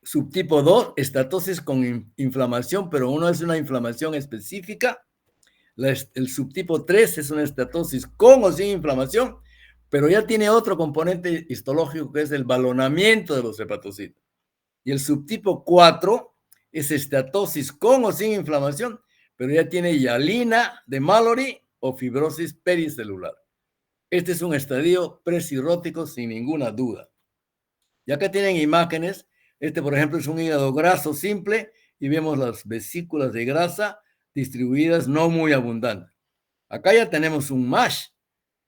Subtipo 2, estatosis con inflamación, pero uno es una inflamación específica. El subtipo 3 es una estatosis con o sin inflamación, pero ya tiene otro componente histológico que es el balonamiento de los hepatocitos. Y el subtipo 4 es estatosis con o sin inflamación, pero ya tiene hialina de Mallory o fibrosis pericelular. Este es un estadio precirrótico sin ninguna duda. Y acá tienen imágenes. Este, por ejemplo, es un hígado graso simple y vemos las vesículas de grasa distribuidas no muy abundantes. Acá ya tenemos un MASH,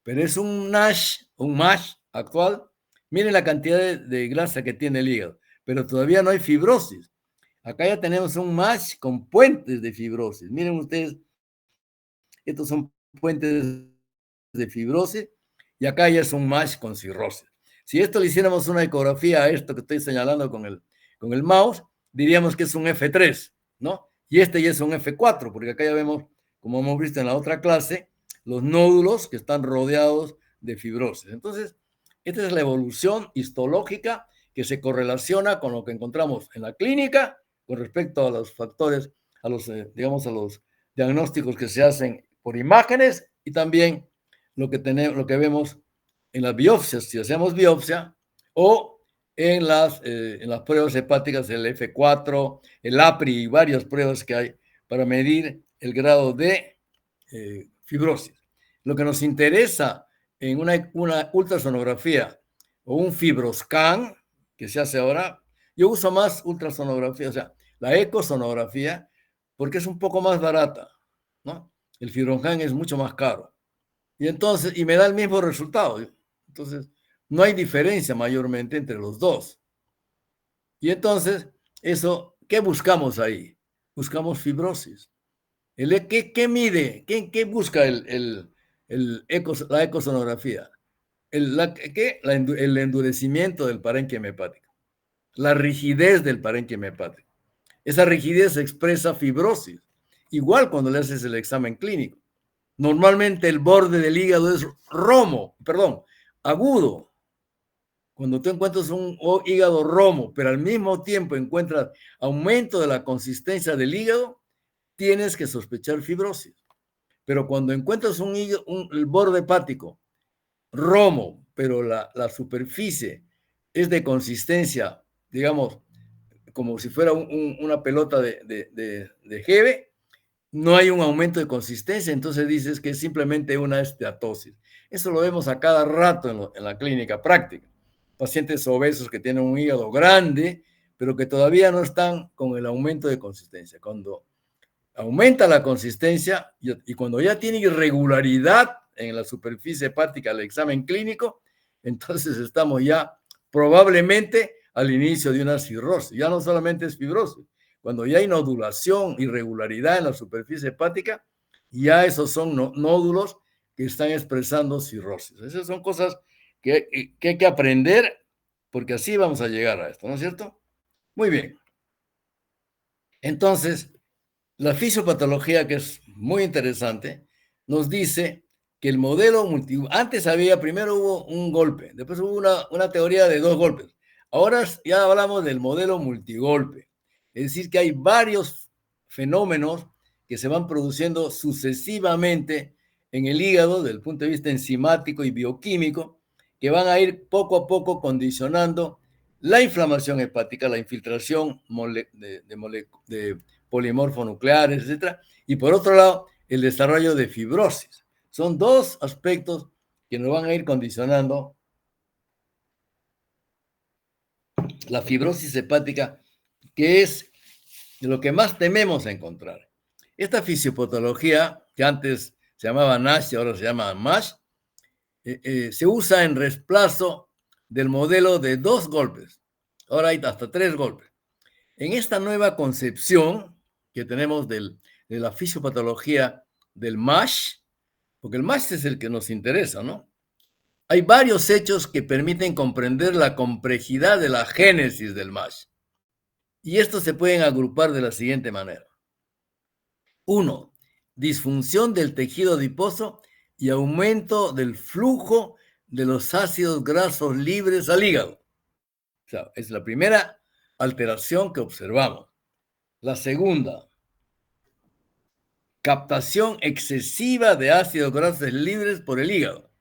pero es un MASH actual. Miren la cantidad de grasa que tiene el hígado, pero todavía no hay fibrosis. Acá ya tenemos un MASH con puentes de fibrosis. Miren ustedes, estos son puentes de fibrosis y acá ya es un MASH con cirrosis. Si esto le hiciéramos una ecografía a esto que estoy señalando con el mouse, diríamos que es un F3, ¿no? Y este ya es un F4, porque acá ya vemos, como hemos visto en la otra clase, los nódulos que están rodeados de fibrosis. Entonces, esta es la evolución histológica que se correlaciona con lo que encontramos en la clínica con respecto a los factores, a los, digamos, a los diagnósticos que se hacen por imágenes y también lo que vemos en las biopsias, si hacemos biopsia, o en las pruebas hepáticas, el F4, el APRI y varias pruebas que hay para medir el grado de fibrosis. Lo que nos interesa en una ultrasonografía o un fibroscan que se hace ahora, yo uso más ultrasonografía, o sea, la ecosonografía, porque es un poco más barata, ¿no? El fibroscan es mucho más caro. Y me da el mismo resultado. Entonces, no hay diferencia mayormente entre los dos. Y entonces, ¿qué buscamos ahí? Buscamos fibrosis. ¿Qué mide? ¿Qué busca la ecosonografía? El endurecimiento del parénquima hepático, la rigidez del parénquima hepático. Esa rigidez expresa fibrosis, igual cuando le haces el examen clínico. Normalmente el borde del hígado es agudo. Cuando tú encuentras un hígado romo, pero al mismo tiempo encuentras aumento de la consistencia del hígado, tienes que sospechar fibrosis. Pero cuando encuentras el borde hepático romo, pero la superficie es de consistencia, digamos, como si fuera una pelota de jeve, no hay un aumento de consistencia, entonces dices que es simplemente una esteatosis. Eso lo vemos a cada rato en la clínica práctica. Pacientes obesos que tienen un hígado grande, pero que todavía no están con el aumento de consistencia. Cuando aumenta la consistencia y cuando ya tiene irregularidad en la superficie hepática del examen clínico, entonces estamos ya probablemente al inicio de una cirrosis. Ya no solamente es fibrosis, cuando ya hay nodulación, irregularidad en la superficie hepática, ya esos son nódulos que están expresando cirrosis. Esas son cosas que hay que aprender porque así vamos a llegar a esto, ¿no es cierto? Muy bien. Entonces, la fisiopatología, que es muy interesante, nos dice que el modelo antes primero hubo un golpe, después hubo una teoría de 2 golpes. Ahora ya hablamos del modelo multigolpe. Es decir, que hay varios fenómenos que se van produciendo sucesivamente en el hígado desde el punto de vista enzimático y bioquímico, que van a ir poco a poco condicionando la inflamación hepática, la infiltración de polimorfonucleares, etcétera, y por otro lado, el desarrollo de fibrosis. Son 2 aspectos que nos van a ir condicionando la fibrosis hepática, que es lo que más tememos encontrar. Esta fisiopatología, que antes se llamaba NASH y ahora se llama MASH, se usa en reemplazo del modelo de 2 golpes. Ahora hay hasta 3 golpes. En esta nueva concepción que tenemos de la fisiopatología del MASH, porque el MASH es el que nos interesa, ¿no? Hay varios hechos que permiten comprender la complejidad de la génesis del MASH. Y estos se pueden agrupar de la siguiente manera. Uno, disfunción del tejido adiposo y aumento del flujo de los ácidos grasos libres al hígado. O sea, es la primera alteración que observamos. La segunda, captación excesiva de ácidos grasos libres por el hígado.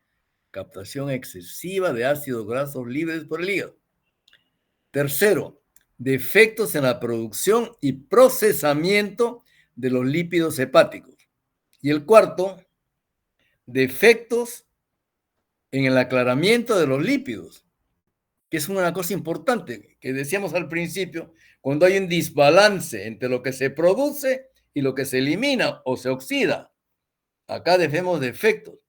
Captación excesiva de ácidos grasos libres por el hígado. Tercero, defectos en la producción y procesamiento de los lípidos hepáticos. Y el cuarto, defectos en el aclaramiento de los lípidos, que es una cosa importante que decíamos al principio, cuando hay un desbalance entre lo que se produce y lo que se elimina o se oxida. Acá vemos defectos.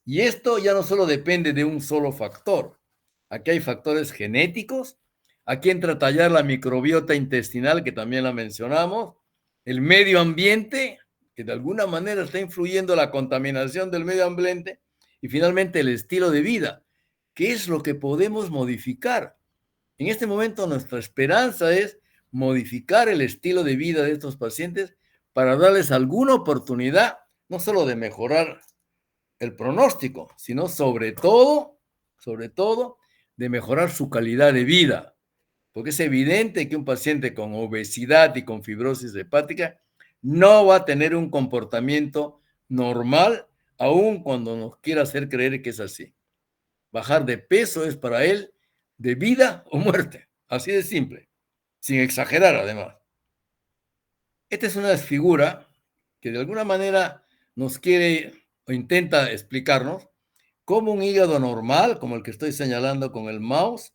Y esto ya no solo depende de un solo factor. Aquí hay factores genéticos. Aquí entra a tallar la microbiota intestinal, que también la mencionamos. El medio ambiente, que de alguna manera está influyendo la contaminación del medio ambiente. Y finalmente el estilo de vida. ¿Qué es lo que podemos modificar? En este momento nuestra esperanza es modificar el estilo de vida de estos pacientes para darles alguna oportunidad, no solo de mejorar el pronóstico, sino sobre todo, de mejorar su calidad de vida. Porque es evidente que un paciente con obesidad y con fibrosis hepática no va a tener un comportamiento normal, aun cuando nos quiera hacer creer que es así. Bajar de peso es para él de vida o muerte, así de simple, sin exagerar además. Esta es una figura que de alguna manera nos quiere o intenta explicarnos cómo un hígado normal, como el que estoy señalando con el mouse,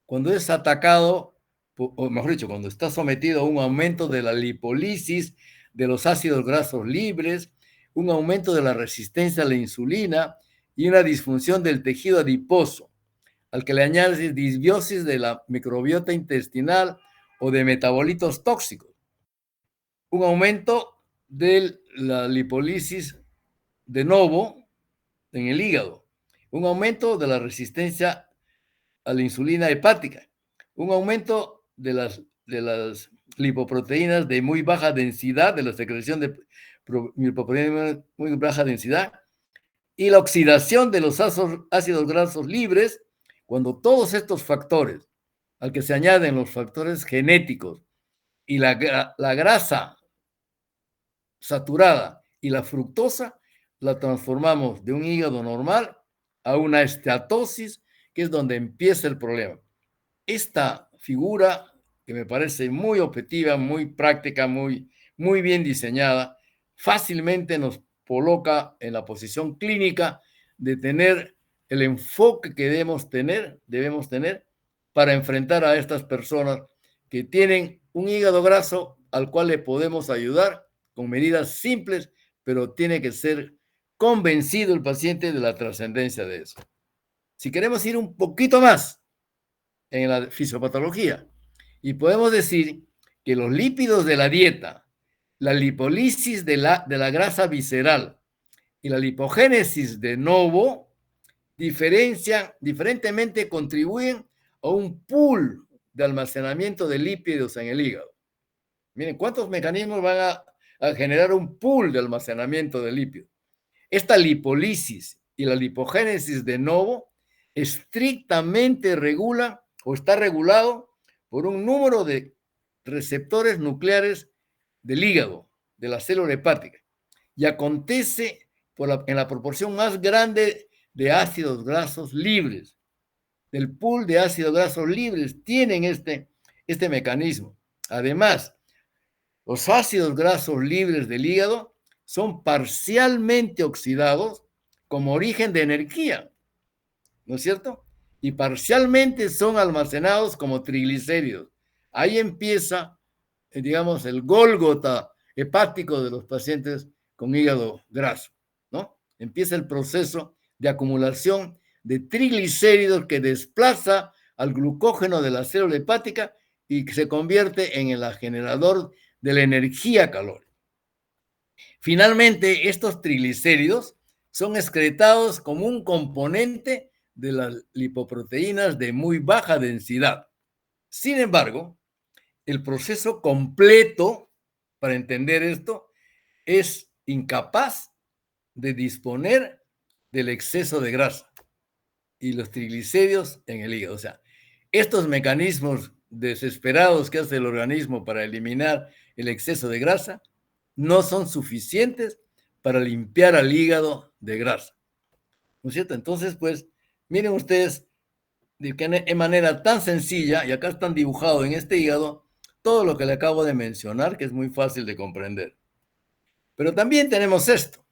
cuando es atacado, o mejor dicho, cuando está sometido a un aumento de la lipólisis de los ácidos grasos libres, un aumento de la resistencia a la insulina y una disfunción del tejido adiposo, al que le añades disbiosis de la microbiota intestinal o de metabolitos tóxicos, un aumento de la lipólisis de novo en el hígado, un aumento de la resistencia a la insulina hepática, un aumento de las lipoproteínas de muy baja densidad, de la secreción de lipoproteínas de muy baja densidad, y la oxidación de los ácidos grasos libres, cuando todos estos factores, al que se añaden los factores genéticos y la grasa saturada y la fructosa, la transformamos de un hígado normal a una esteatosis, que es donde empieza el problema. Esta figura, que me parece muy objetiva, muy práctica, muy bien diseñada, fácilmente nos coloca en la posición clínica de tener el enfoque que debemos tener para enfrentar a estas personas que tienen un hígado graso al cual le podemos ayudar con medidas simples, pero tiene que ser convencido el paciente de la trascendencia de eso. Si queremos ir un poquito más en la fisiopatología, y podemos decir que los lípidos de la dieta, la lipólisis de la grasa visceral y la lipogénesis de novo diferentemente contribuyen a un pool de almacenamiento de lípidos en el hígado. Miren, ¿cuántos mecanismos van a generar un pool de almacenamiento de lípidos? Esta lipólisis y la lipogénesis de novo estrictamente regula o está regulado por un número de receptores nucleares del hígado, de la célula hepática, y acontece en la proporción más grande de ácidos grasos libres. El pool de ácidos grasos libres tienen este mecanismo. Además, los ácidos grasos libres del hígado son parcialmente oxidados como origen de energía, ¿no es cierto? Y parcialmente son almacenados como triglicéridos. Ahí empieza, digamos, el Gólgota hepático de los pacientes con hígado graso, ¿no? Empieza el proceso de acumulación de triglicéridos que desplaza al glucógeno de la célula hepática y que se convierte en el generador de la energía calórica. Finalmente, estos triglicéridos son excretados como un componente de las lipoproteínas de muy baja densidad. Sin embargo, el proceso completo para entender esto es incapaz de disponer del exceso de grasa y los triglicéridos en el hígado. O sea, estos mecanismos desesperados que hace el organismo para eliminar el exceso de grasa no son suficientes para limpiar al hígado de grasa. ¿No es cierto? Entonces, pues, miren ustedes de qué manera tan sencilla, y acá están dibujados en este hígado, todo lo que le acabo de mencionar, que es muy fácil de comprender. Pero también tenemos esto.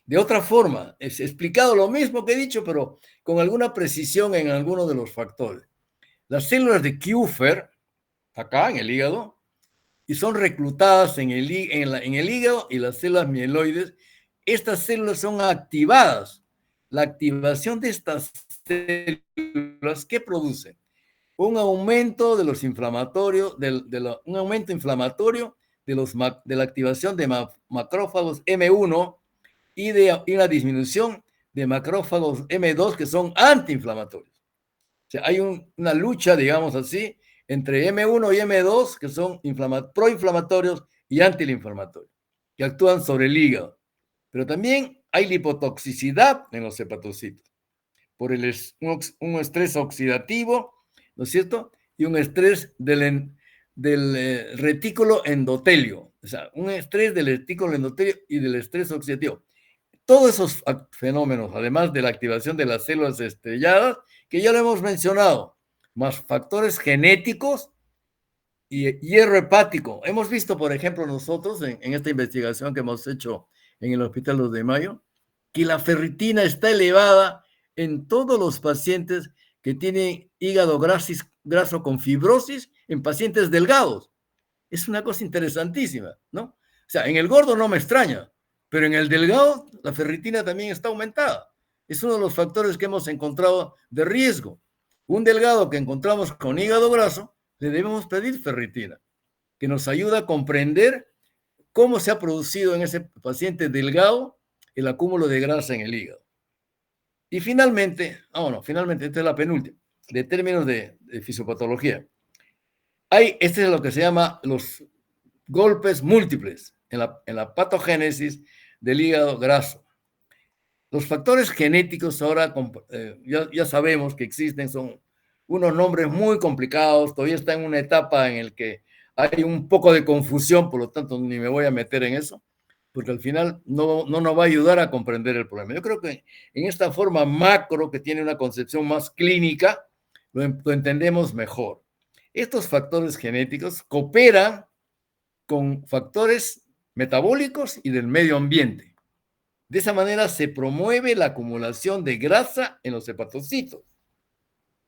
De otra forma, es explicado lo mismo que he dicho, pero con alguna precisión en algunos de los factores. Las células de Kupffer, acá en el hígado, y son reclutadas en el hígado y las células mieloides. Estas células son activadas. La activación de estas células, ¿qué produce? Un aumento de los inflamatorios, un aumento inflamatorio de la activación de macrófagos M1 y una disminución de macrófagos M2 que son antiinflamatorios. O sea, hay una lucha, digamos así, entre M1 y M2 que son proinflamatorios y antiinflamatorios, que actúan sobre el hígado. Pero también hay lipotoxicidad en los hepatocitos por un estrés oxidativo, ¿no es cierto? Y un estrés del retículo endotelio, o sea, un estrés del retículo endotelio y del estrés oxidativo. Todos esos fenómenos, además de la activación de las células estrelladas, que ya lo hemos mencionado, más factores genéticos y hierro hepático. Hemos visto, por ejemplo, nosotros en esta investigación que hemos hecho en el Hospital 2 de Mayo, que la ferritina está elevada en todos los pacientes que tienen hígado graso con fibrosis, en pacientes delgados. Es una cosa interesantísima, ¿no? O sea, en el gordo no me extraña, pero en el delgado la ferritina también está aumentada. Es uno de los factores que hemos encontrado de riesgo. Un delgado que encontramos con hígado graso, le debemos pedir ferritina, que nos ayuda a comprender cómo se ha producido en ese paciente delgado el acúmulo de grasa en el hígado. Y finalmente, finalmente, esta es la penúltima, de términos de fisiopatología. Este es lo que se llama los golpes múltiples en la patogénesis del hígado graso. Los factores genéticos ahora ya sabemos que existen, son unos nombres muy complicados, todavía está en una etapa en la que hay un poco de confusión, por lo tanto ni me voy a meter en eso, porque al final no nos va a ayudar a comprender el problema. Yo creo que en esta forma macro, que tiene una concepción más clínica, lo entendemos mejor. Estos factores genéticos cooperan con factores metabólicos y del medio ambiente. De esa manera se promueve la acumulación de grasa en los hepatocitos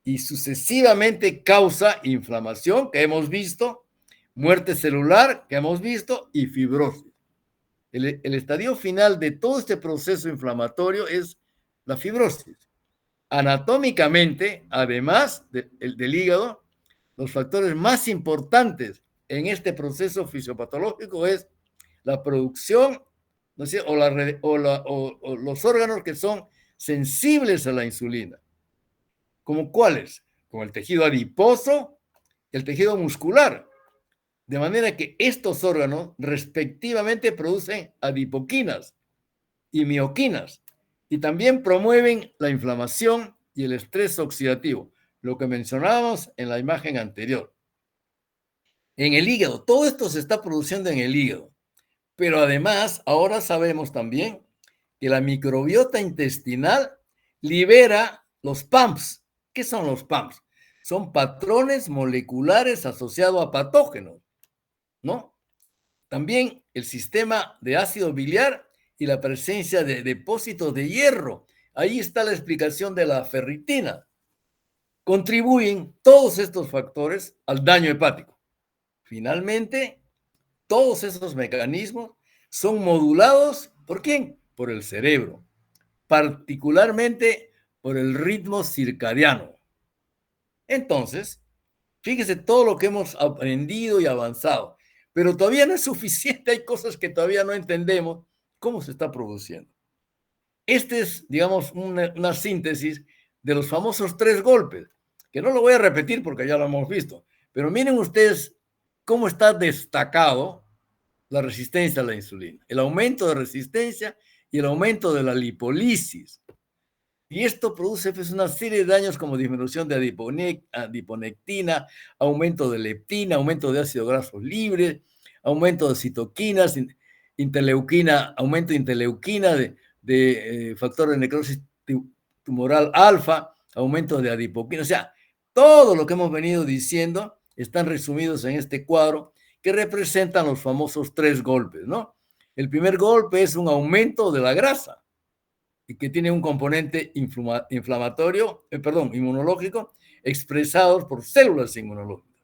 y sucesivamente causa inflamación, que hemos visto, muerte celular, que hemos visto, y fibrosis. El estadio final de todo este proceso inflamatorio es la fibrosis. Anatómicamente, además del hígado, los factores más importantes en este proceso fisiopatológico es la producción, ¿no sé? o los órganos que son sensibles a la insulina. ¿Como cuáles? Como el tejido adiposo, el tejido muscular. De manera que estos órganos respectivamente producen adipoquinas y mioquinas y también promueven la inflamación y el estrés oxidativo, lo que mencionábamos en la imagen anterior. En el hígado, todo esto se está produciendo en el hígado, pero además ahora sabemos también que la microbiota intestinal libera los PAMPs. ¿Qué son los PAMPs? Son patrones moleculares asociados a patógenos, ¿no? También el sistema de ácido biliar y la presencia de depósitos de hierro. Ahí está la explicación de la ferritina. Contribuyen todos estos factores al daño hepático. Finalmente, todos esos mecanismos son modulados ¿por quién? Por el cerebro, particularmente por el ritmo circadiano. Entonces, fíjese todo lo que hemos aprendido y avanzado, pero todavía no es suficiente, hay cosas que todavía no entendemos cómo se está produciendo. Este es, digamos, una síntesis de los famosos 3 golpes, que no lo voy a repetir porque ya lo hemos visto, pero miren ustedes cómo está destacado la resistencia a la insulina, el aumento de resistencia y el aumento de la lipólisis. Y esto produce pues, una serie de daños como disminución de adiponectina, aumento de leptina, aumento de ácidos grasos libres, aumento de citoquinas, interleuquina, aumento de interleuquina, de factor de necrosis tumoral alfa, aumento de adipoquina. O sea, todo lo que hemos venido diciendo están resumidos en este cuadro que representan los famosos 3 golpes, ¿no? El primer golpe es un aumento de la grasa y que tiene un componente inflamatorio, inmunológico, expresados por células inmunológicas,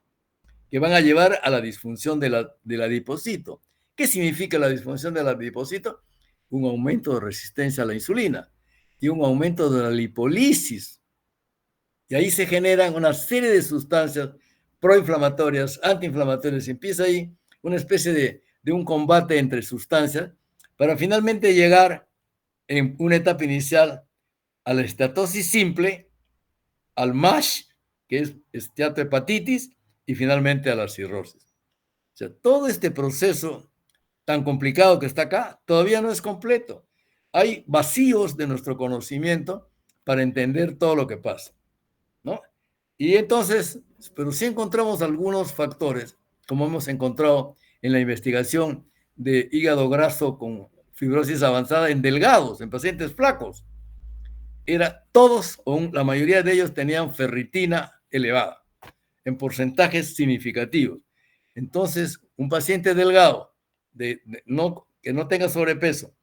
que van a llevar a la disfunción del adipocito. ¿Qué significa la disfunción del adipocito? Un aumento de resistencia a la insulina y un aumento de la lipólisis. Y ahí se generan una serie de sustancias proinflamatorias, antiinflamatorias. Y empieza ahí una especie de un combate entre sustancias para finalmente llegar en una etapa inicial a la estatosis simple, al MASH, que es esteatohepatitis, y finalmente a la cirrosis. O sea, todo este proceso tan complicado que está acá todavía no es completo. Hay vacíos de nuestro conocimiento para entender todo lo que pasa, ¿no? Y entonces, pero sí encontramos algunos factores, como hemos encontrado en la investigación de hígado graso con fibrosis avanzada en delgados, en pacientes flacos. Todos, o la mayoría de ellos tenían ferritina elevada, en porcentajes significativos. Entonces, un paciente delgado, que no tenga sobrepeso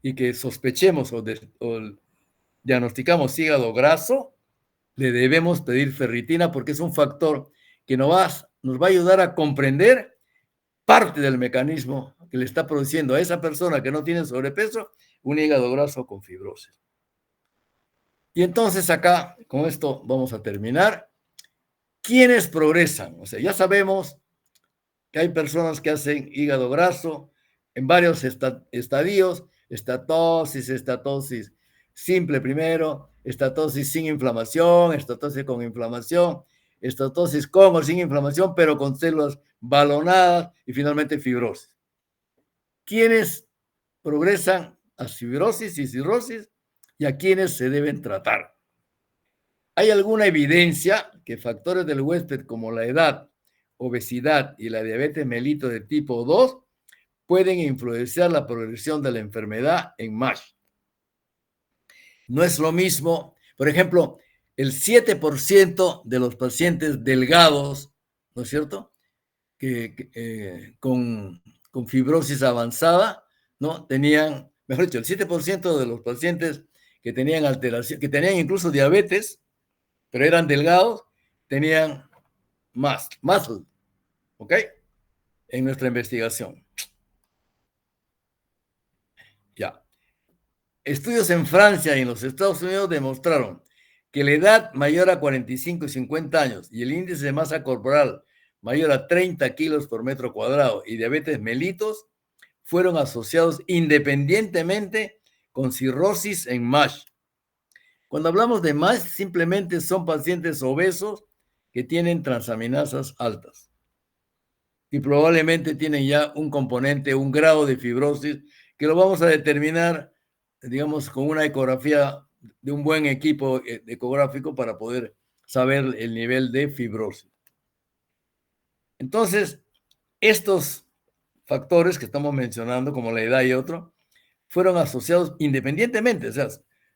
y que sospechemos o diagnosticamos hígado graso, le debemos pedir ferritina porque es un factor que nos va a ayudar a comprender parte del mecanismo que le está produciendo a esa persona que no tiene sobrepeso un hígado graso con fibrosis. Y entonces acá, con esto vamos a terminar. ¿Quiénes progresan? O sea, ya sabemos que hay personas que hacen hígado graso en varios estadios, estatosis simple primero, estatosis sin inflamación, estatosis con inflamación, estatosis con o sin inflamación, pero con células balonadas y finalmente fibrosis. ¿Quiénes progresan a fibrosis y cirrosis y a quiénes se deben tratar? ¿Hay alguna evidencia que factores del huésped como la edad, obesidad y la diabetes mellitus de tipo 2 pueden influenciar la progresión de la enfermedad en MASH? No es lo mismo, por ejemplo, el 7% de los pacientes delgados, ¿no es cierto?, con fibrosis avanzada, ¿no? Tenían, mejor dicho, el 7% de los pacientes que tenían alteración, que tenían incluso diabetes, pero eran delgados, tenían muscle, ¿ok? En nuestra investigación. Ya. Estudios en Francia y en los Estados Unidos demostraron que la edad mayor a 45 y 50 años y el índice de masa corporal mayor a 30 kilos por metro cuadrado y diabetes mellitus fueron asociados independientemente con cirrosis en MASH. Cuando hablamos de MASH, simplemente son pacientes obesos que tienen transaminasas altas y probablemente tienen ya un componente, un grado de fibrosis que lo vamos a determinar, digamos, con una ecografía de un buen equipo ecográfico para poder saber el nivel de fibrosis. Entonces, estos factores que estamos mencionando, como la edad y otro, fueron asociados independientemente, o sea,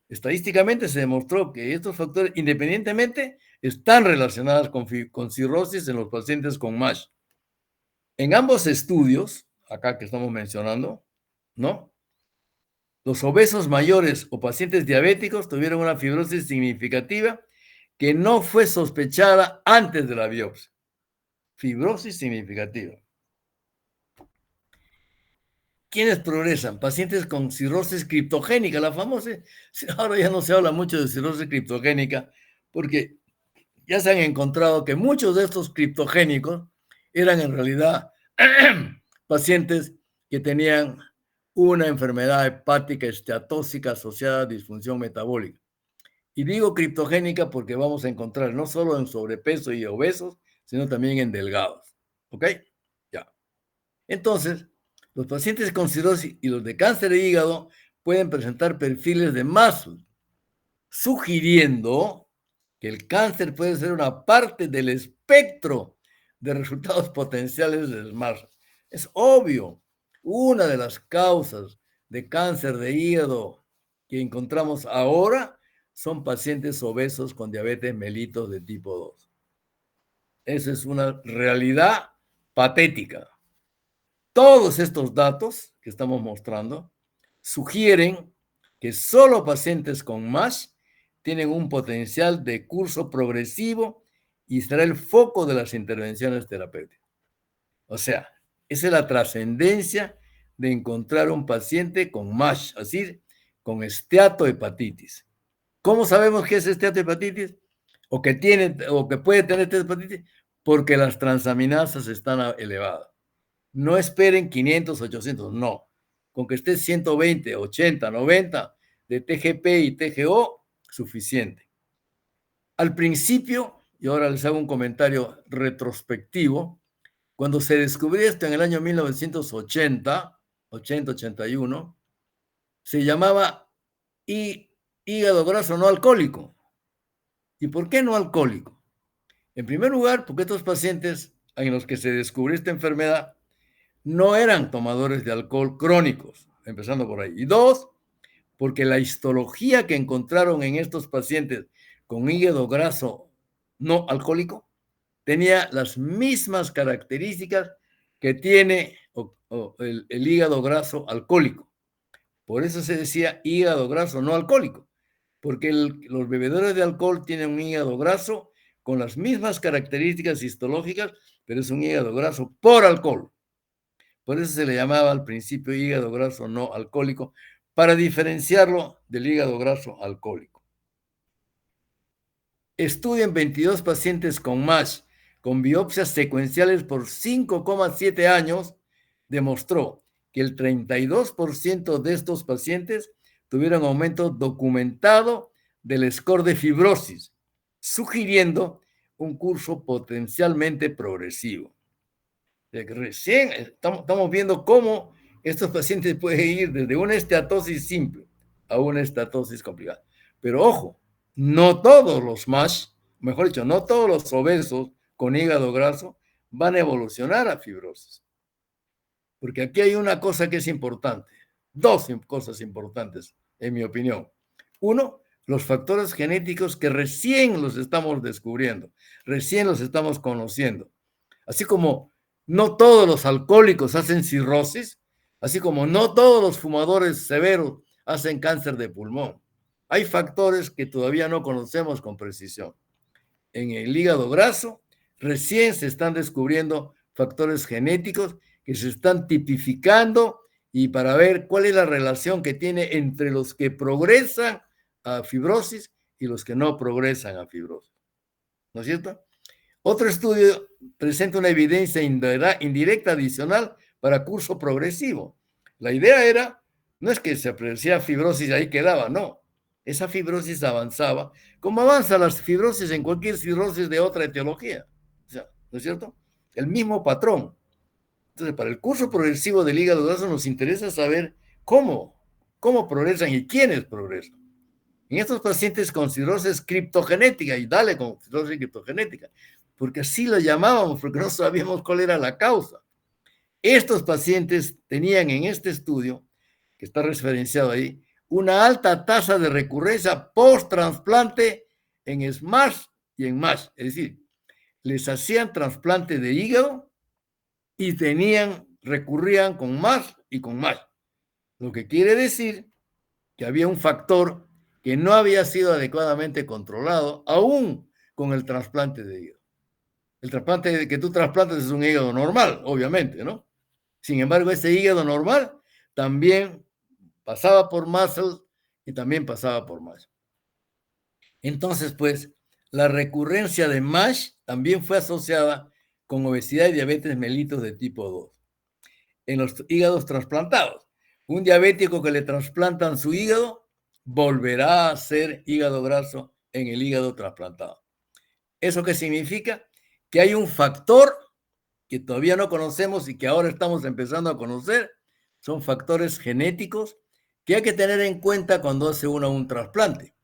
estadísticamente se demostró que estos factores independientemente están relacionados con cirrosis en los pacientes con MASH. En ambos estudios, acá que estamos mencionando, ¿no? Los obesos mayores o pacientes diabéticos tuvieron una fibrosis significativa que no fue sospechada antes de la biopsia. Fibrosis significativa. ¿Quiénes progresan? Pacientes con cirrosis criptogénica, la famosa. Ahora ya no se habla mucho de cirrosis criptogénica porque ya se han encontrado que muchos de estos criptogénicos eran en realidad pacientes que tenían una enfermedad hepática esteatóxica asociada a disfunción metabólica. Y digo criptogénica porque vamos a encontrar no solo en sobrepeso y obesos, sino también en delgados. ¿Ok? Ya. Entonces, Los pacientes con cirrosis y los de cáncer de hígado pueden presentar perfiles de MASH, sugiriendo que el cáncer puede ser una parte del espectro de resultados potenciales del MASH. Es obvio, una de las causas de cáncer de hígado que encontramos ahora son pacientes obesos con diabetes mellitus de tipo 2. Esa es una realidad patética. Todos estos datos que estamos mostrando sugieren que solo pacientes con MASH tienen un potencial de curso progresivo y será el foco de las intervenciones terapéuticas. O sea, esa es la trascendencia de encontrar un paciente con MASH, así, con esteatohepatitis. ¿Cómo sabemos que es esteatohepatitis? O que puede tener esteatohepatitis, porque las transaminasas están elevadas. No esperen 500, 800, no. Con que esté 120, 80, 90 de TGP y TGO, suficiente. Al principio, y ahora les hago un comentario retrospectivo, cuando se descubrió esto en el año 1980, 81, se llamaba hígado graso no alcohólico. ¿Y por qué no alcohólico? En primer lugar, porque estos pacientes en los que se descubrió esta enfermedad no eran tomadores de alcohol crónicos, empezando por ahí. Y dos, porque la histología que encontraron en estos pacientes con hígado graso no alcohólico tenía las mismas características que tiene el hígado graso alcohólico. Por eso se decía hígado graso no alcohólico, porque los bebedores de alcohol tienen un hígado graso con las mismas características histológicas, pero es un hígado graso por alcohol. Por eso se le llamaba al principio hígado graso no alcohólico, para diferenciarlo del hígado graso alcohólico. Estudio en 22 pacientes con MASH, con biopsias secuenciales por 5,7 años, demostró que el 32% de estos pacientes tuvieron aumento documentado del score de fibrosis, sugiriendo un curso potencialmente progresivo. Recién estamos viendo cómo estos pacientes pueden ir desde una esteatosis simple a una esteatosis complicada. Pero ojo, no todos los MASH, mejor dicho, no todos los obesos con hígado graso van a evolucionar a fibrosis. Porque aquí hay una cosa que es importante, dos cosas importantes, en mi opinión. Uno, los factores genéticos que recién los estamos descubriendo, recién los estamos conociendo. Así como no todos los alcohólicos hacen cirrosis, así como no todos los fumadores severos hacen cáncer de pulmón. Hay factores que todavía no conocemos con precisión. En el hígado graso, recién se están descubriendo factores genéticos que se están tipificando y para ver cuál es la relación que tiene entre los que progresan a fibrosis y los que no progresan a fibrosis. ¿No es cierto? Otro estudio presenta una evidencia indirecta adicional para curso progresivo. La idea era, no es que se apreciaba fibrosis y ahí quedaba, no. Esa fibrosis avanzaba, como avanza las fibrosis en cualquier cirrosis de otra etiología. O sea, ¿no es cierto? El mismo patrón. Entonces, para el curso progresivo del hígado graso nos interesa saber cómo progresan y quiénes progresan. En estos pacientes con cirrosis criptogenética, y dale con cirrosis criptogenética, porque así lo llamábamos, porque no sabíamos cuál era la causa. Estos pacientes tenían en este estudio, que está referenciado ahí, una alta tasa de recurrencia post-trasplante en SMASH y en MASH. Es decir, les hacían trasplante de hígado y recurrían con MASH y con MASH. Lo que quiere decir que había un factor que no había sido adecuadamente controlado, aún con el trasplante de hígado. El trasplante que tú trasplantas es un hígado normal, obviamente, ¿no? Sin embargo, ese hígado normal también pasaba por muscle y también pasaba por MASH. Entonces, pues, la recurrencia de MASH también fue asociada con obesidad y diabetes mellitus de tipo 2 en los hígados trasplantados. Un diabético que le trasplantan su hígado volverá a ser hígado graso en el hígado trasplantado. ¿Eso qué significa? Que hay un factor que todavía no conocemos y que ahora estamos empezando a conocer, son factores genéticos que hay que tener en cuenta cuando hace uno un trasplante,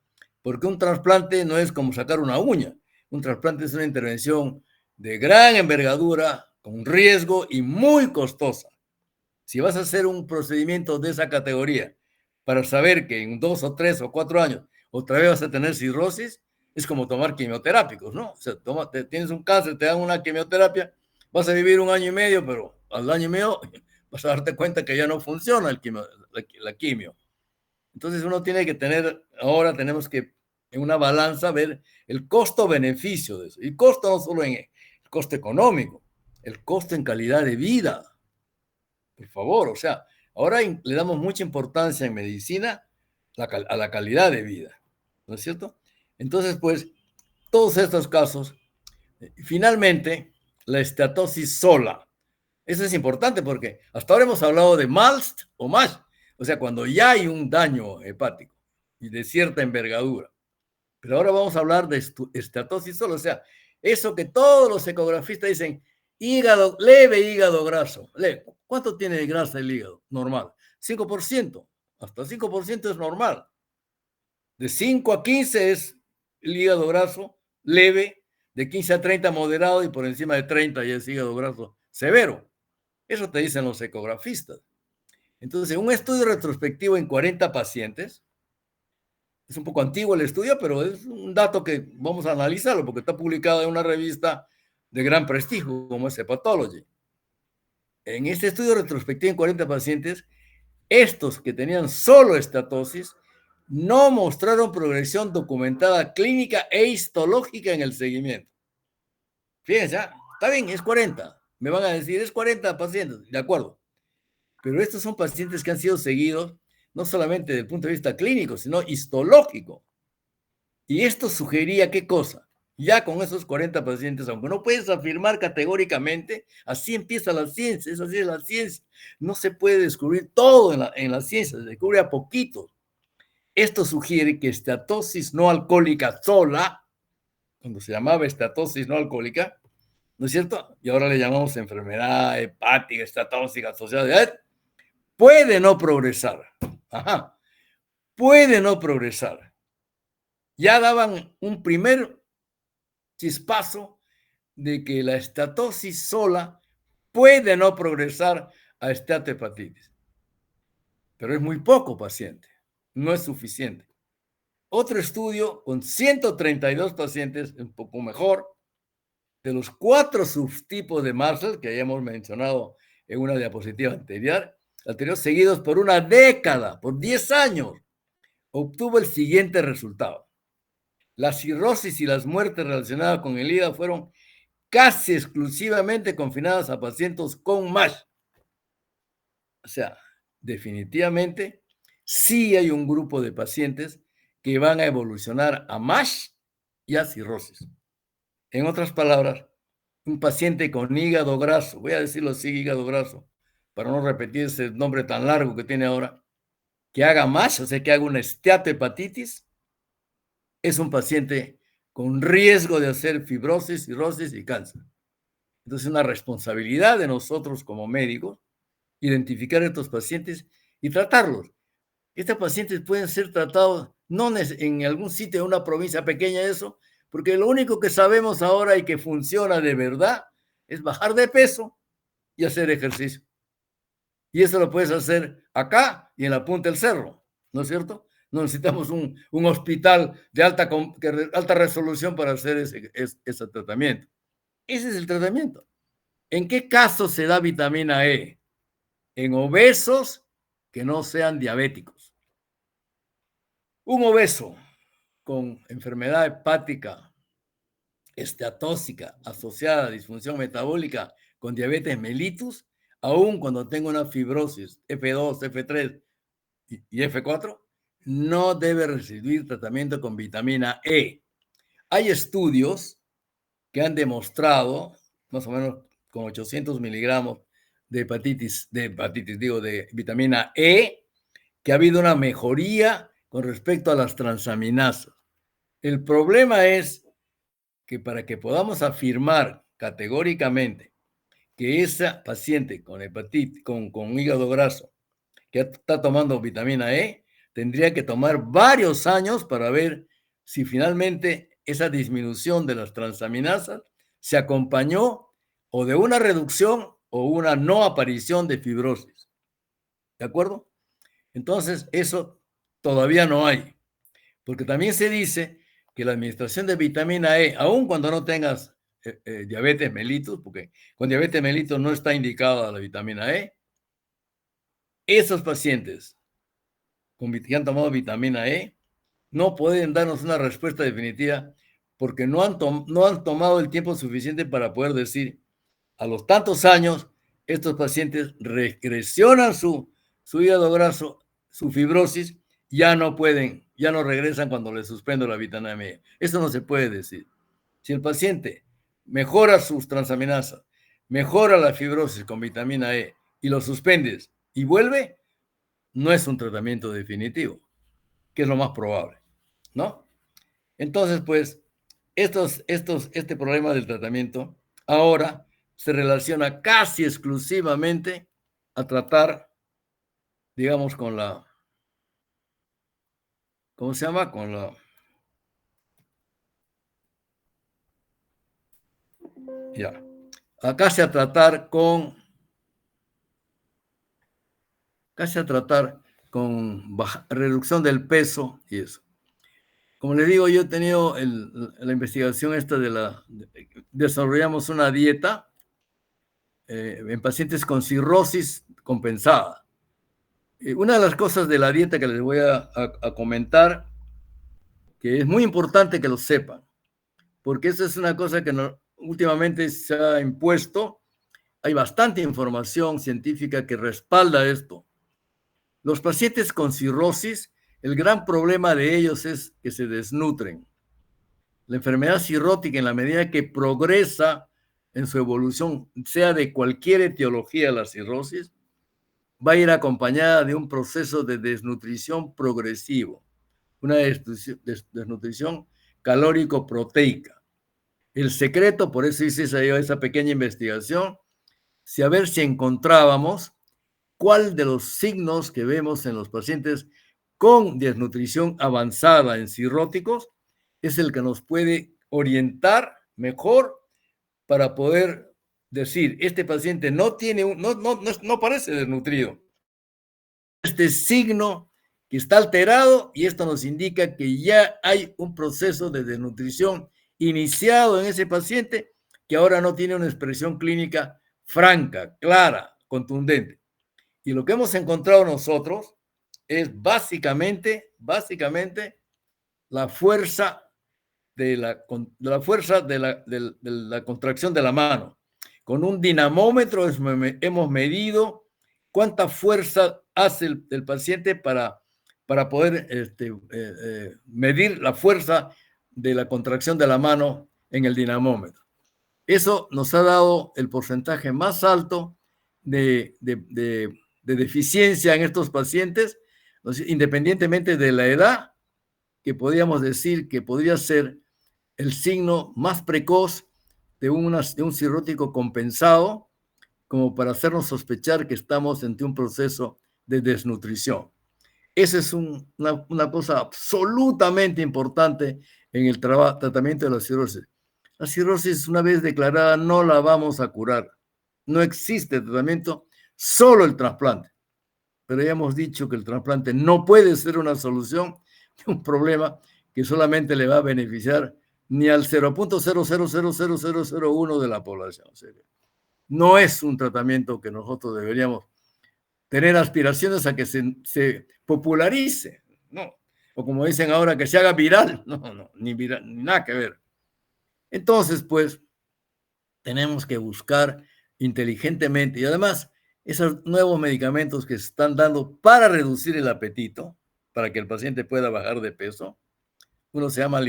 porque un trasplante no es como sacar una uña, un trasplante es una intervención de gran envergadura, con riesgo y muy costosa. Si vas a hacer un procedimiento de esa categoría para saber que en 2 o 3 o 4 años otra vez vas a tener cirrosis, es como tomar quimioterápicos, ¿no? O sea, tienes un cáncer, te dan una quimioterapia, vas a vivir 1 año y medio, pero al año y medio vas a darte cuenta que ya no funciona la quimio. Entonces uno tiene que tener, ahora tenemos que en una balanza ver el costo-beneficio de eso. Y costo no solo en el costo económico, el costo en calidad de vida. Por favor, o sea, ahora le damos mucha importancia en medicina a la calidad de vida, ¿no es cierto? Entonces, pues, todos estos casos, finalmente, la estatosis sola. Eso es importante porque hasta ahora hemos hablado de MALST o MASH, o sea, cuando ya hay un daño hepático y de cierta envergadura. Pero ahora vamos a hablar de estatosis sola, o sea, eso que todos los ecografistas dicen, hígado, leve hígado graso. Leve. ¿Cuánto tiene de grasa el hígado? Normal. 5%. Hasta 5% es normal. De 5 a 15 es el hígado graso leve, de 15 a 30 moderado y por encima de 30 ya es hígado graso severo. Eso te dicen los ecografistas. Entonces, un estudio retrospectivo en 40 pacientes, es un poco antiguo el estudio, pero es un dato que vamos a analizarlo porque está publicado en una revista de gran prestigio como es Hepatology. En este estudio retrospectivo en 40 pacientes, estos que tenían solo estatosis no mostraron progresión documentada clínica e histológica en el seguimiento. Fíjense, está bien, es 40. Me van a decir, es 40 pacientes, de acuerdo. Pero estos son pacientes que han sido seguidos no solamente desde el punto de vista clínico, sino histológico. Y esto sugería qué cosa. Ya con esos 40 pacientes, aunque no puedes afirmar categóricamente, así empieza la ciencia, es así la ciencia. No se puede descubrir todo en la ciencia, se descubre a poquito. Esto sugiere que estatosis no alcohólica sola, cuando se llamaba estatosis no alcohólica, ¿no es cierto? Y ahora le llamamos enfermedad hepática, estatóxica asociada, puede no progresar. Ajá, puede no progresar. Ya daban un primer chispazo de que la estatosis sola puede no progresar a esteatohepatitis. Pero es muy poco paciente, no es suficiente. Otro estudio con 132 pacientes, un poco mejor, de los 4 subtipos de Marshall que hayamos mencionado en una diapositiva anterior, seguidos por una década, por 10 años, obtuvo el siguiente resultado. La cirrosis y las muertes relacionadas con el hígado fueron casi exclusivamente confinadas a pacientes con MASH. O sea, definitivamente sí hay un grupo de pacientes que van a evolucionar a MASH y a cirrosis. En otras palabras, un paciente con hígado graso, voy a decirlo así, hígado graso, para no repetir ese nombre tan largo que tiene ahora, que haga MASH, o sea, que haga una esteatohepatitis, es un paciente con riesgo de hacer fibrosis, cirrosis y cáncer. Entonces, es una responsabilidad de nosotros como médicos identificar a estos pacientes y tratarlos. Estos pacientes pueden ser tratados no en algún sitio, en una provincia pequeña, eso, porque lo único que sabemos ahora y que funciona de verdad es bajar de peso y hacer ejercicio. Y eso lo puedes hacer acá y en la punta del cerro, ¿no es cierto? No necesitamos un hospital de alta resolución para hacer ese tratamiento. Ese es el tratamiento. ¿En qué caso se da vitamina E? En obesos que no sean diabéticos. Un obeso con enfermedad hepática esteatóxica asociada a disfunción metabólica con diabetes mellitus, aun cuando tenga una fibrosis F2, F3 y F4, no debe recibir tratamiento con vitamina E. Hay estudios que han demostrado, más o menos con 800 miligramos de de vitamina E, que ha habido una mejoría con respecto a las transaminasas. El problema es que para que podamos afirmar categóricamente que esa paciente con hepatitis, con hígado graso, que está tomando vitamina E, tendría que tomar varios años para ver si finalmente esa disminución de las transaminasas se acompañó o de una reducción o una no aparición de fibrosis. ¿De acuerdo? Entonces, eso todavía no hay, porque también se dice que la administración de vitamina E, aun cuando no tengas diabetes mellitus, porque con diabetes mellitus no está indicada la vitamina E, esos pacientes que han tomado vitamina E no pueden darnos una respuesta definitiva porque no han tomado el tiempo suficiente para poder decir, a los tantos años, estos pacientes regresionan su hígado graso, su fibrosis, ya no pueden, ya no regresan cuando les suspendo la vitamina E. Eso no se puede decir. Si el paciente mejora sus transaminasas, mejora la fibrosis con vitamina E y lo suspendes y vuelve, no es un tratamiento definitivo, que es lo más probable, ¿no? Entonces, pues, este problema del tratamiento ahora se relaciona casi exclusivamente a tratar, digamos, con la, ¿cómo se llama? Con la, ya, casi a tratar con, casi a tratar con reducción del peso y eso. Como le digo, yo he tenido la investigación esta desarrollamos una dieta en pacientes con cirrosis compensada. Una de las cosas de la dieta que les voy a comentar, que es muy importante que lo sepan, porque eso es una cosa que últimamente se ha impuesto, hay bastante información científica que respalda esto. Los pacientes con cirrosis, el gran problema de ellos es que se desnutren. La enfermedad cirrótica, en la medida que progresa en su evolución, sea de cualquier etiología la cirrosis, va a ir acompañada de un proceso de desnutrición progresivo, una desnutrición calórico-proteica. El secreto, por eso hice esa pequeña investigación, a ver si encontrábamos cuál de los signos que vemos en los pacientes con desnutrición avanzada en cirróticos es el que nos puede orientar mejor para poder decir, este paciente no parece desnutrido. Este signo que está alterado y esto nos indica que ya hay un proceso de desnutrición iniciado en ese paciente que ahora no tiene una expresión clínica franca, clara, contundente. Y lo que hemos encontrado nosotros es básicamente la fuerza de la contracción de la mano. Con un dinamómetro hemos medido cuánta fuerza hace el paciente para poder medir la fuerza de la contracción de la mano en el dinamómetro. Eso nos ha dado el porcentaje más alto de deficiencia en estos pacientes, independientemente de la edad, que podríamos decir que podría ser el signo más precoz de un cirrótico compensado, como para hacernos sospechar que estamos ante un proceso de desnutrición. Esa es una cosa absolutamente importante en el tratamiento de la cirrosis. La cirrosis, una vez declarada, no la vamos a curar. No existe tratamiento, solo el trasplante. Pero ya hemos dicho que el trasplante no puede ser una solución de un problema que solamente le va a beneficiar ni al 0.0000001 de la población. No es un tratamiento que nosotros deberíamos tener aspiraciones a que se popularice, no. O como dicen ahora, que se haga viral. No, ni viral, ni nada que ver. Entonces, pues, tenemos que buscar inteligentemente y además esos nuevos medicamentos que se están dando para reducir el apetito, para que el paciente pueda bajar de peso. Uno se llama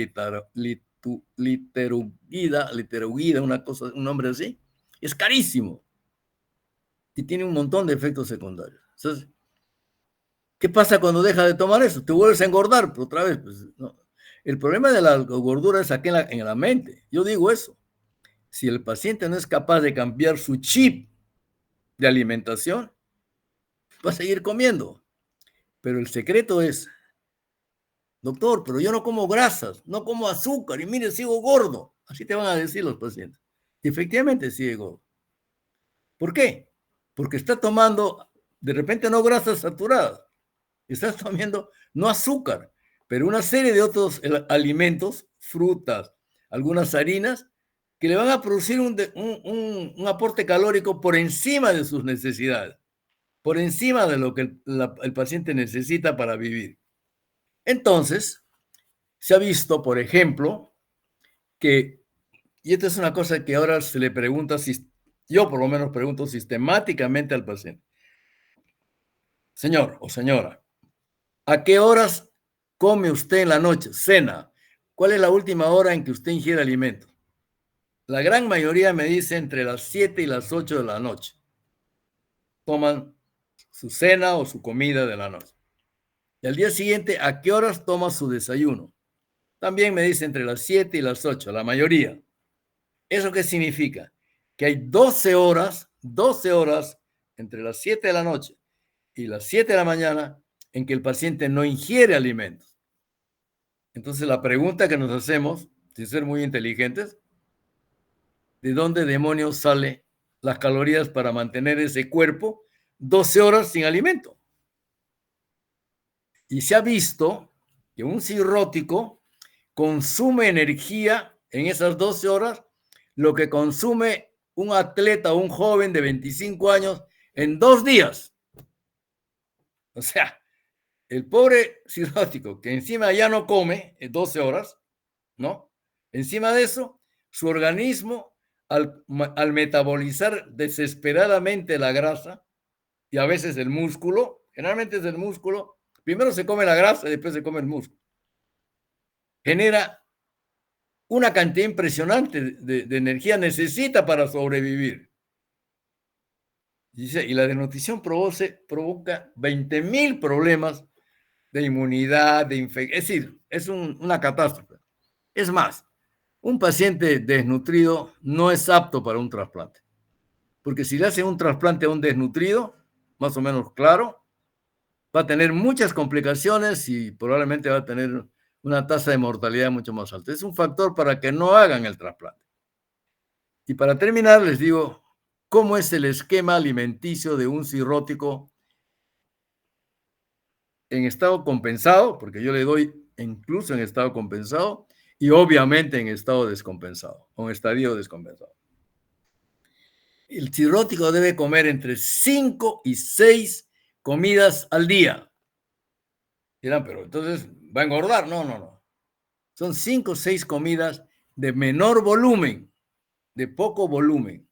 literuguida, un nombre así. Es carísimo y tiene un montón de efectos secundarios. Entonces, ¿qué pasa cuando deja de tomar eso? Te vuelves a engordar otra vez. Pues, no. El problema de la gordura es aquí en la mente. Yo digo eso. Si el paciente no es capaz de cambiar su chip de alimentación, va a seguir comiendo. Pero el secreto es, doctor, pero yo no como grasas, no como azúcar y mire, sigo gordo. Así te van a decir los pacientes. Y efectivamente sigue gordo. ¿Por qué? Porque está tomando, de repente no grasas saturadas, estás tomando no azúcar, pero una serie de otros alimentos, frutas, algunas harinas, que le van a producir un aporte calórico por encima de sus necesidades, por encima de lo que el paciente necesita para vivir. Entonces, se ha visto, por ejemplo, que, y esta es una cosa que ahora se le pregunta, yo por lo menos pregunto sistemáticamente al paciente, señor o señora, ¿a qué horas come usted en la noche? Cena. ¿Cuál es la última hora en que usted ingiere alimentos? La gran mayoría me dice entre las 7 y las 8 de la noche. Toman su cena o su comida de la noche. Y al día siguiente, ¿a qué horas toma su desayuno? También me dice entre las 7 y las 8, la mayoría. ¿Eso qué significa? Que hay 12 horas entre las 7 de la noche y las 7 de la mañana en que el paciente no ingiere alimentos. Entonces la pregunta que nos hacemos, sin ser muy inteligentes, ¿de dónde demonios sale las calorías para mantener ese cuerpo 12 horas sin alimento? Y se ha visto que un cirrótico consume energía en esas 12 horas, lo que consume un atleta o un joven de 25 años en 2 días. O sea, el pobre cirrótico que encima ya no come en 12 horas, ¿no? Encima de eso, su organismo, al metabolizar desesperadamente la grasa y a veces el músculo, generalmente es el músculo, primero se come la grasa y después se come el músculo, genera una cantidad impresionante de energía necesita para sobrevivir. Y la desnutrición provoca 20,000 problemas de inmunidad, de infección. Es decir, es una catástrofe. Es más, un paciente desnutrido no es apto para un trasplante. Porque si le hacen un trasplante a un desnutrido, más o menos claro, va a tener muchas complicaciones y probablemente va a tener una tasa de mortalidad mucho más alta. Es un factor para que no hagan el trasplante. Y para terminar, les digo cómo es el esquema alimenticio de un cirrótico en estado compensado, porque yo le doy incluso en estado compensado y obviamente en estado descompensado, o en estadio descompensado. El cirrótico debe comer entre 5 y 6 comidas al día. Dirán, pero entonces va a engordar. No, no, no. Son 5 o 6 comidas de menor volumen, de poco volumen.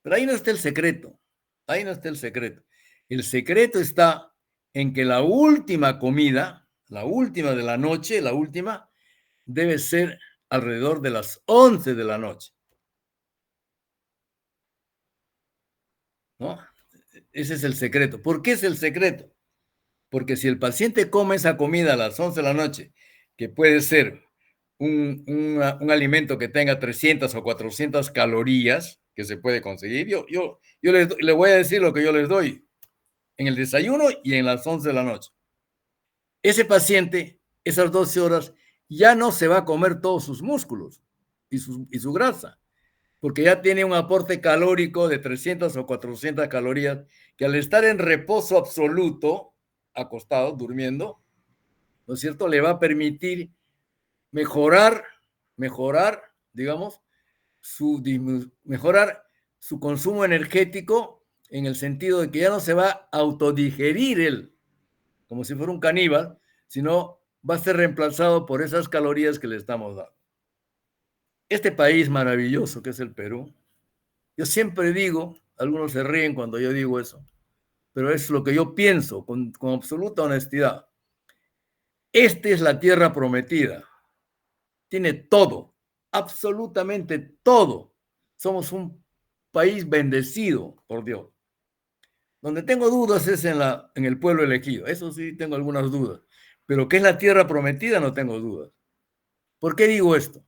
Pero ahí no está el secreto. Ahí no está el secreto. El secreto está en que la última comida, la última de la noche, la última, debe ser alrededor de las 11 de la noche. ¿No? Ese es el secreto. ¿Por qué es el secreto? Porque si el paciente come esa comida a las 11 de la noche, que puede ser un alimento que tenga 300 o 400 calorías que se puede conseguir, yo le voy a decir lo que yo les doy en el desayuno y en las 11 de la noche. Ese paciente, esas 12 horas, ya no se va a comer todos sus músculos y su grasa, porque ya tiene un aporte calórico de 300 o 400 calorías que al estar en reposo absoluto, acostado, durmiendo, ¿no es cierto?, le va a permitir mejorar, digamos, mejorar su consumo energético en el sentido de que ya no se va a autodigerir él, como si fuera un caníbal, sino va a ser reemplazado por esas calorías que le estamos dando. Este país maravilloso que es el Perú, yo siempre digo, algunos se ríen cuando yo digo eso, pero es lo que yo pienso con absoluta honestidad. Esta es la tierra prometida. Tiene todo, absolutamente todo. Somos un país bendecido por Dios. Donde tengo dudas es en el pueblo elegido. Eso sí, tengo algunas dudas. Pero que es la tierra prometida, no tengo dudas. ¿Por qué digo esto?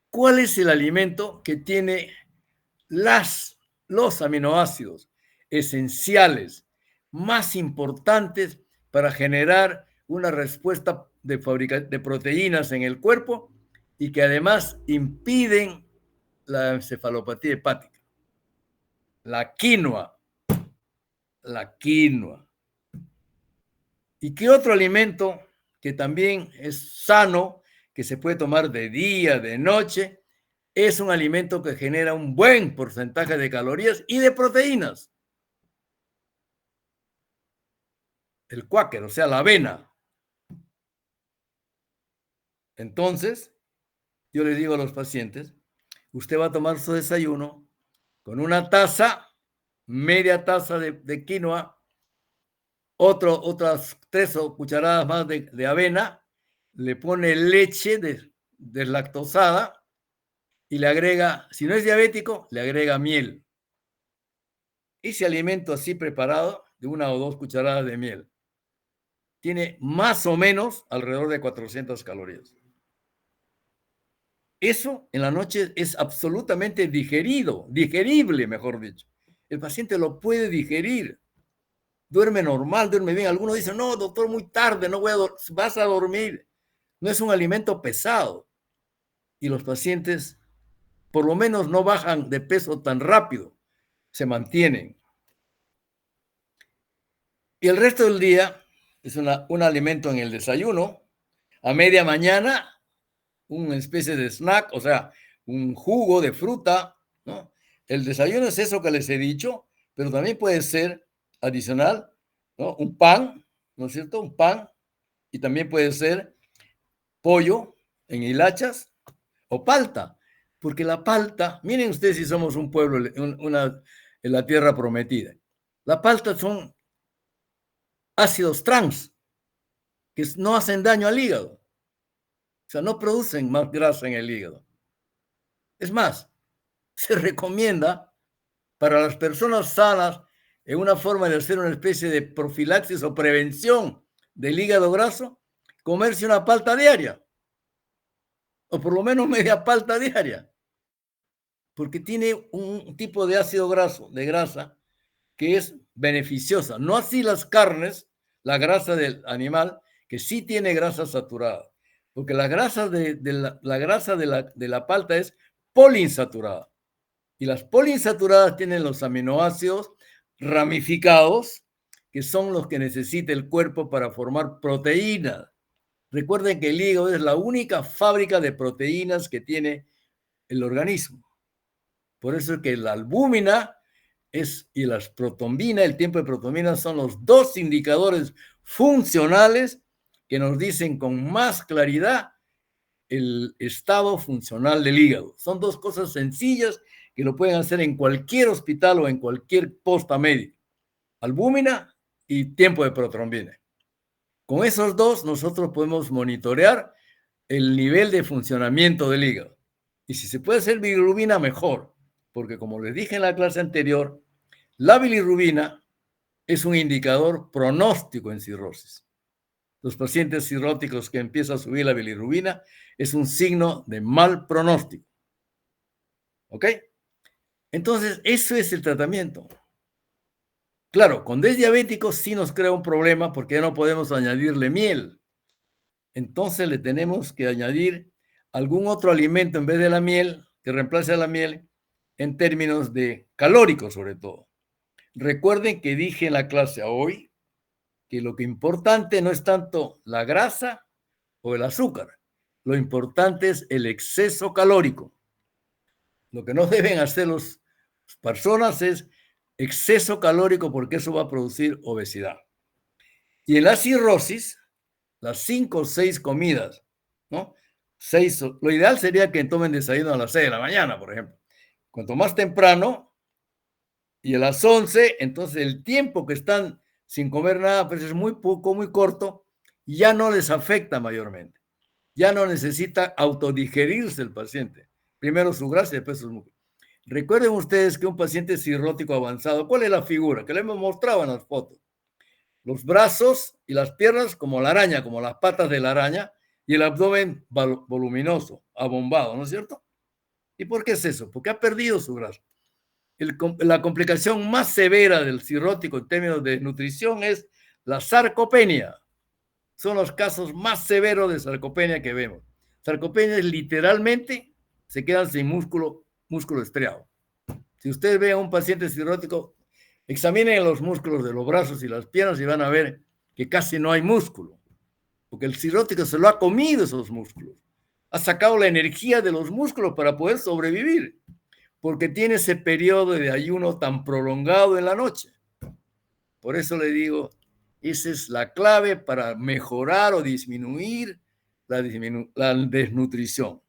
¿Cuál es el alimento que tiene los aminoácidos esenciales más importantes para generar una respuesta de proteínas en el cuerpo y que además impiden la encefalopatía hepática. La quinoa. La quinoa. ¿Y qué otro alimento que también es sano, que se puede tomar de día, de noche? Es un alimento que genera un buen porcentaje de calorías y de proteínas. El cuáquer, o sea, la avena. Entonces, yo le digo a los pacientes, usted va a tomar su desayuno con una taza, media taza de quinoa, otras 3 cucharadas más de avena, le pone leche deslactosada y le agrega, si no es diabético, le agrega miel. Ese alimento así preparado, de 1 o 2 cucharadas de miel, tiene más o menos alrededor de 400 calorías. Eso en la noche es absolutamente digerible, mejor dicho. El paciente lo puede digerir. Duerme normal, duerme bien. Algunos dicen, no, doctor, muy tarde, no voy a vas a dormir. No es un alimento pesado. Y los pacientes, por lo menos, no bajan de peso tan rápido. Se mantienen. Y el resto del día es un alimento en el desayuno. A media mañana, una especie de snack, o sea, un jugo de fruta, ¿no? El desayuno es eso que les he dicho, pero también puede ser adicional, ¿no? Un pan, ¿no es cierto? Un pan, y también puede ser pollo en hilachas o palta, porque la palta, miren ustedes si somos un pueblo, en la tierra prometida. La palta son ácidos trans que no hacen daño al hígado, o sea, no producen más grasa en el hígado. Es más, se recomienda para las personas sanas en una forma de hacer una especie de profilaxis o prevención del hígado graso, comerse una palta diaria, o por lo menos media palta diaria, porque tiene un tipo de ácido graso, de grasa, que es beneficiosa. No así las carnes, la grasa del animal, que sí tiene grasa saturada, porque la grasa de la palta es poliinsaturada. Y las poliinsaturadas tienen los aminoácidos ramificados, que son los que necesita el cuerpo para formar proteínas. Recuerden que el hígado es la única fábrica de proteínas que tiene el organismo. Por eso es que la albúmina y las protombina, el tiempo de protombina, son los dos indicadores funcionales que nos dicen con más claridad el estado funcional del hígado. Son dos cosas sencillas que lo pueden hacer en cualquier hospital o en cualquier posta médica. Albúmina y tiempo de protrombina. Con esos dos nosotros podemos monitorear el nivel de funcionamiento del hígado. Y si se puede hacer bilirrubina, mejor, porque como les dije en la clase anterior, la bilirrubina es un indicador pronóstico en cirrosis. Los pacientes cirróticos que empieza a subir la bilirrubina es un signo de mal pronóstico. ¿Ok? Entonces, eso es el tratamiento. Claro, cuando es diabético sí nos crea un problema porque ya no podemos añadirle miel. Entonces le tenemos que añadir algún otro alimento en vez de la miel, que reemplace a la miel, en términos de calóricos sobre todo. Recuerden que dije en la clase hoy que lo que importante no es tanto la grasa o el azúcar, lo importante es el exceso calórico. Lo que no deben hacer las personas es exceso calórico porque eso va a producir obesidad. Y en la cirrosis, las 5 o 6 comidas, ¿no? Lo ideal sería que tomen desayuno a las 6 de la mañana, por ejemplo. Cuanto más temprano, y a las 11, entonces el tiempo que están sin comer nada, pues es muy poco, muy corto, y ya no les afecta mayormente. Ya no necesita autodigerirse el paciente. Primero su grasa y después sus músculos. Recuerden ustedes que un paciente cirrótico avanzado, ¿cuál es la figura? Que le hemos mostrado en las fotos. Los brazos y las piernas como la araña, como las patas de la araña, y el abdomen voluminoso, abombado, ¿no es cierto? ¿Y por qué es eso? Porque ha perdido su grasa. La complicación más severa del cirrótico en términos de nutrición es la sarcopenia. Son los casos más severos de sarcopenia que vemos. Sarcopenia es literalmente se quedan sin músculo estriado. Si ustedes ven a un paciente cirrótico, examinen los músculos de los brazos y las piernas y van a ver que casi no hay músculo, porque el cirrótico se lo ha comido esos músculos. Ha sacado la energía de los músculos para poder sobrevivir, porque tiene ese periodo de ayuno tan prolongado en la noche. Por eso le digo, esa es la clave para mejorar o disminuir la desnutrición.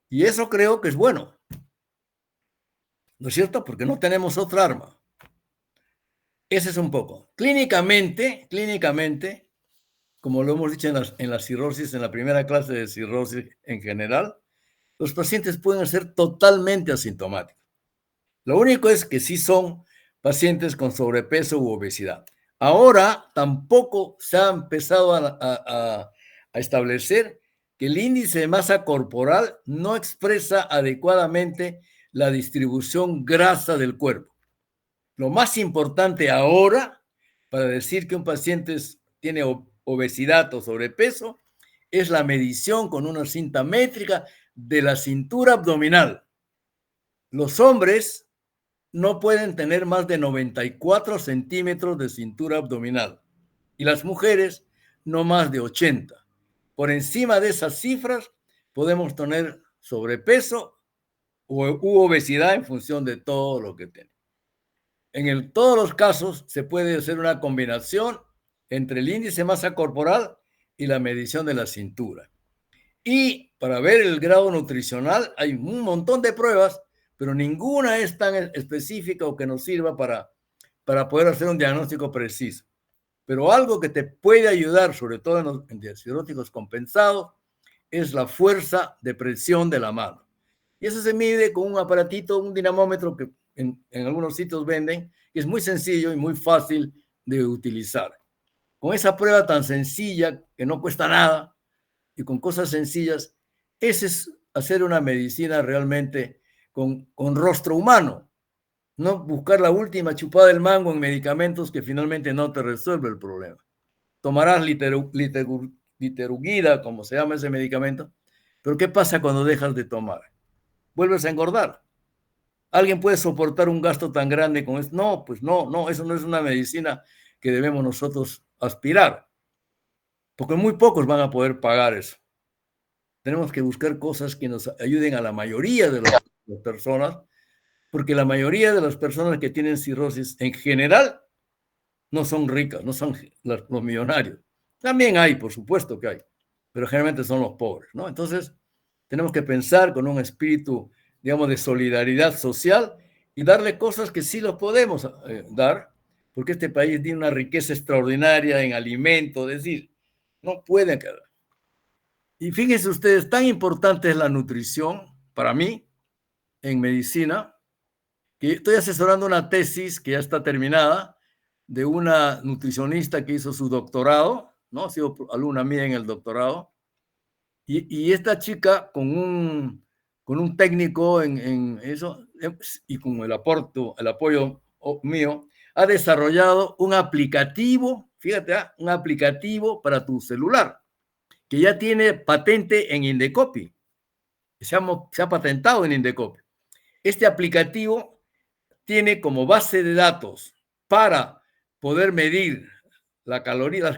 Y eso creo que es bueno, ¿no es cierto? Porque no tenemos otra arma. Ese es un poco. Clínicamente, como lo hemos dicho en la cirrosis, en la primera clase de cirrosis en general, los pacientes pueden ser totalmente asintomáticos. Lo único es que sí son pacientes con sobrepeso u obesidad. Ahora tampoco se ha empezado a establecer que el índice de masa corporal no expresa adecuadamente la distribución grasa del cuerpo. Lo más importante ahora para decir que un paciente tiene obesidad o sobrepeso es la medición con una cinta métrica de la cintura abdominal. Los hombres no pueden tener más de 94 centímetros de cintura abdominal y las mujeres no más de 80. Por encima de esas cifras podemos tener sobrepeso u obesidad en función de todo lo que tenemos. En todos los casos se puede hacer una combinación entre el índice de masa corporal y la medición de la cintura. Y para ver el grado nutricional hay un montón de pruebas, pero ninguna es tan específica o que nos sirva para poder hacer un diagnóstico preciso. Pero algo que te puede ayudar, sobre todo en cirróticos compensados, es la fuerza de presión de la mano. Y eso se mide con un aparatito, un dinamómetro que en algunos sitios venden, que es muy sencillo y muy fácil de utilizar. Con esa prueba tan sencilla, que no cuesta nada, y con cosas sencillas, ese es hacer una medicina realmente con rostro humano, no buscar la última chupada del mango en medicamentos que finalmente no te resuelve el problema. Tomarás literugida, como se llama ese medicamento, pero ¿qué pasa cuando dejas de tomar? Vuelves a engordar. ¿Alguien puede soportar un gasto tan grande con esto? No, pues no, eso no es una medicina que debemos nosotros aspirar, porque muy pocos van a poder pagar eso. Tenemos que buscar cosas que nos ayuden a la mayoría de las personas, porque la mayoría de las personas que tienen cirrosis en general no son ricas, no son los millonarios. También hay, por supuesto que hay, pero generalmente son los pobres, ¿no? Entonces, tenemos que pensar con un espíritu, digamos, de solidaridad social y darle cosas que sí los podemos dar, porque este país tiene una riqueza extraordinaria en alimentos, es decir, no pueden quedar. Y fíjense ustedes, tan importante es la nutrición para mí en medicina, que estoy asesorando una tesis que ya está terminada de una nutricionista que hizo su doctorado, ¿no? Ha sido alumna mía en el doctorado, y esta chica con un técnico en eso y con el apoyo mío, ha desarrollado un aplicativo, fíjate, un aplicativo para tu celular, que ya tiene patente en Indecopi, se ha patentado en Indecopi. Este aplicativo tiene como base de datos para poder medir las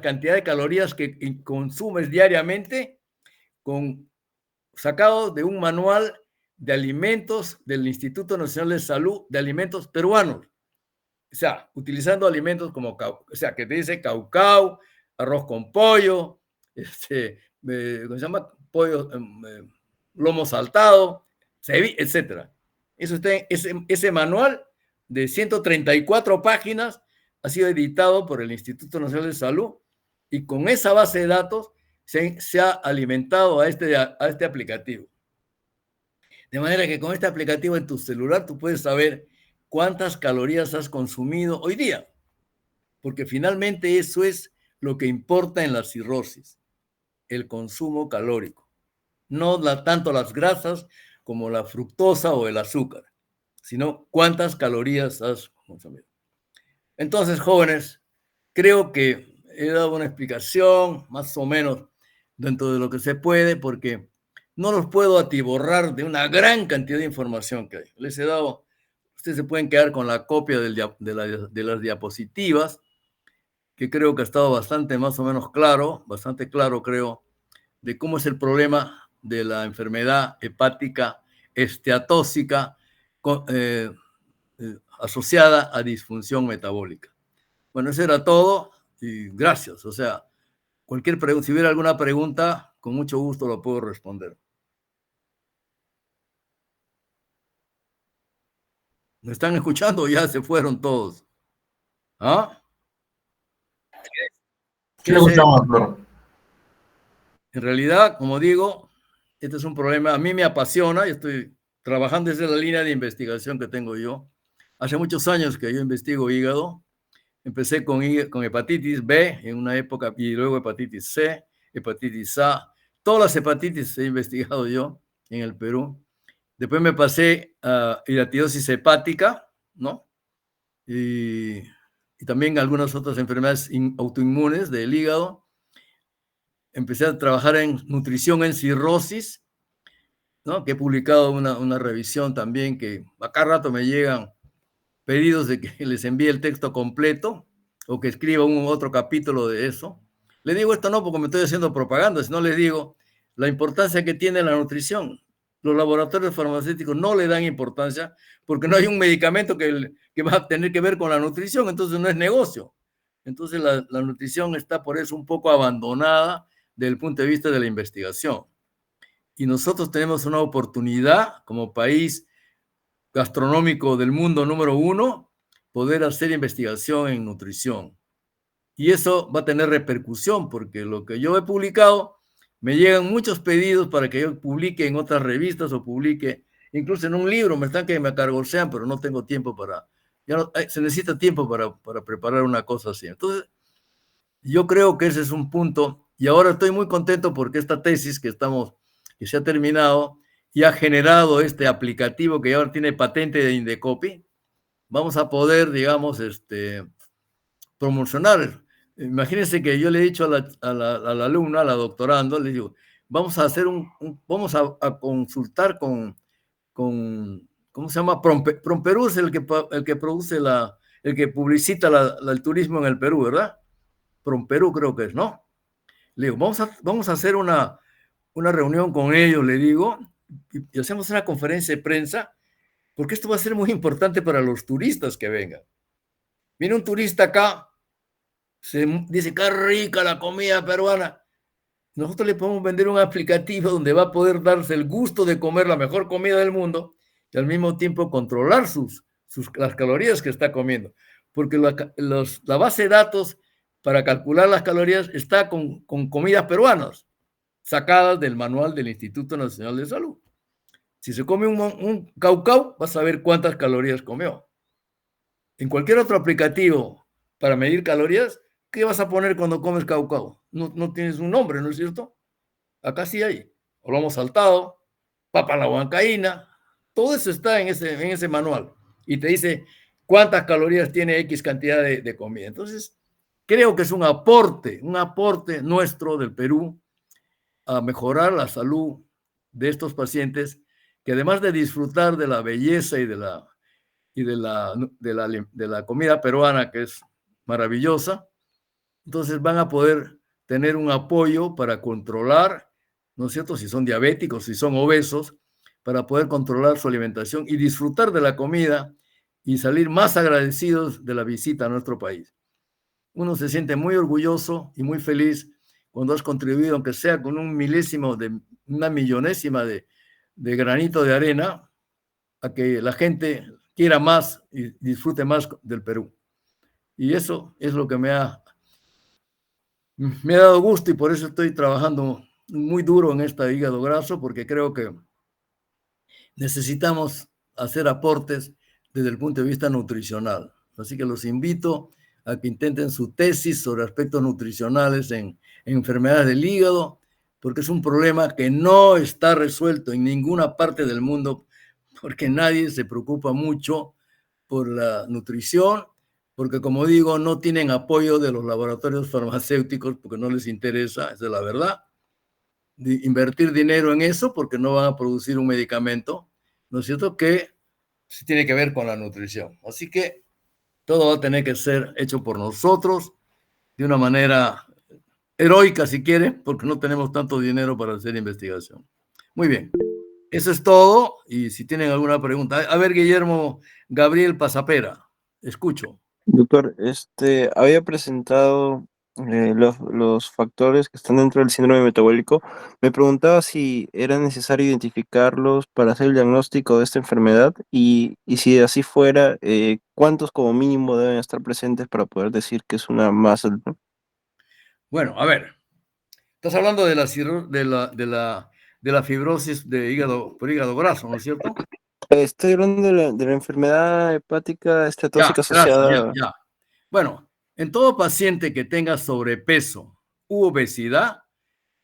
cantidades de calorías que consumes diariamente, sacado de un manual de alimentos del Instituto Nacional de Salud de Alimentos Peruanos. O sea, utilizando alimentos como, o sea, que te dice caucao, arroz con pollo, ¿cómo se llama? Pollo, lomo saltado, etcétera. Ese manual de 134 páginas ha sido editado por el Instituto Nacional de Salud y con esa base de datos se ha alimentado a este aplicativo. De manera que con este aplicativo en tu celular tú puedes saber cuántas calorías has consumido hoy día, porque finalmente eso es lo que importa en la cirrosis, el consumo calórico, no tanto las grasas como la fructosa o el azúcar, sino cuántas calorías has consumido. Entonces, jóvenes, creo que he dado una explicación más o menos dentro de lo que se puede, porque no los puedo atiborrar de una gran cantidad de información que hay. Les he dado, ustedes se pueden quedar con la copia de las diapositivas, que creo que ha estado bastante más o menos claro, bastante claro creo, de cómo es el problema de la enfermedad hepática esteatóxica asociada a disfunción metabólica. Bueno, eso era todo y gracias. O sea, cualquier pregunta, si hubiera alguna pregunta, con mucho gusto lo puedo responder. ¿Me están escuchando o ya se fueron todos? ¿Ah? Sí, le escuchamos, doctor. En realidad, como digo, este es un problema, a mí me apasiona y estoy trabajando desde la línea de investigación que tengo yo. Hace muchos años que yo investigo hígado. Empecé con hepatitis B en una época y luego hepatitis C, hepatitis A. Todas las hepatitis he investigado yo en el Perú. Después me pasé a hidatidosis hepática, ¿no? Y también algunas otras enfermedades autoinmunes del hígado. Empecé a trabajar en nutrición en cirrosis, ¿no? Que he publicado una revisión también, que a cada rato me llegan pedidos de que les envíe el texto completo o que escriba un otro capítulo de eso. Le digo esto no porque me estoy haciendo propaganda, sino les digo la importancia que tiene la nutrición. Los laboratorios farmacéuticos no le dan importancia porque no hay un medicamento que va a tener que ver con la nutrición, entonces no es negocio. Entonces la nutrición está por eso un poco abandonada desde el punto de vista de la investigación. Y nosotros tenemos una oportunidad como país gastronómico del mundo número 1, poder hacer investigación en nutrición. Y eso va a tener repercusión, porque lo que yo he publicado, me llegan muchos pedidos para que yo publique en otras revistas o publique incluso en un libro. Me están que me acargorsean, pero no tengo tiempo para... Ya no, se necesita tiempo para preparar una cosa así. Entonces, yo creo que ese es un punto. Y ahora estoy muy contento porque esta tesis que se ha terminado y ha generado este aplicativo que ahora tiene patente de Indecopi, vamos a poder, digamos, promocionar. Imagínense que yo le he dicho a la alumna, a la doctorando, le digo, vamos a hacer vamos a consultar con, ¿cómo se llama? Promperú es el que produce el que publicita el turismo en el Perú, ¿verdad? Promperú creo que es, ¿no? Le digo, vamos a hacer una reunión con ellos, le digo, y hacemos una conferencia de prensa, porque esto va a ser muy importante para los turistas que vengan. Viene un turista acá, se dice, qué rica la comida peruana. Nosotros le podemos vender un aplicativo donde va a poder darse el gusto de comer la mejor comida del mundo y al mismo tiempo controlar las calorías que está comiendo. Porque la base de datos para calcular las calorías está con comidas peruanas, sacadas del manual del Instituto Nacional de Salud. Si se come un caucao, vas a ver cuántas calorías comió. En cualquier otro aplicativo para medir calorías, ¿qué vas a poner cuando comes caucao? No tienes un nombre, ¿no es cierto? Acá sí hay. O lomo saltado, papa a la huancaína, todo eso está en ese manual. Y te dice cuántas calorías tiene X cantidad de comida. Entonces, creo que es un aporte nuestro del Perú a mejorar la salud de estos pacientes que además de disfrutar de la belleza y de la comida peruana, que es maravillosa, entonces van a poder tener un apoyo para controlar, ¿no es cierto?, si son diabéticos, si son obesos, para poder controlar su alimentación y disfrutar de la comida y salir más agradecidos de la visita a nuestro país. Uno se siente muy orgulloso y muy feliz cuando has contribuido, aunque sea con un milésimo de una millonésima de granito de arena, a que la gente quiera más y disfrute más del Perú. Y eso es lo que me ha dado gusto y por eso estoy trabajando muy duro en este hígado graso, porque creo que necesitamos hacer aportes desde el punto de vista nutricional. Así que los invito a que intenten su tesis sobre aspectos nutricionales en enfermedades del hígado, porque es un problema que no está resuelto en ninguna parte del mundo porque nadie se preocupa mucho por la nutrición, porque como digo, no tienen apoyo de los laboratorios farmacéuticos porque no les interesa, esa es la verdad, de invertir dinero en eso porque no van a producir un medicamento, ¿no es cierto?, que sí tiene que ver con la nutrición. Así que todo va a tener que ser hecho por nosotros de una manera heroica, si quiere, porque no tenemos tanto dinero para hacer investigación. Muy bien, eso es todo. Y si tienen alguna pregunta, a ver, Guillermo Gabriel Pasapera, escucho. Doctor, había presentado los factores que están dentro del síndrome metabólico. Me preguntaba si era necesario identificarlos para hacer el diagnóstico de esta enfermedad y si así fuera, ¿cuántos como mínimo deben estar presentes para poder decir que es una masa? Bueno, a ver, estás hablando de la fibrosis de hígado por hígado graso, ¿no es cierto? Estoy hablando de la enfermedad hepática Ya, esteatóxica gracias, ya, asociada. ya. Bueno, en todo paciente que tenga sobrepeso u obesidad,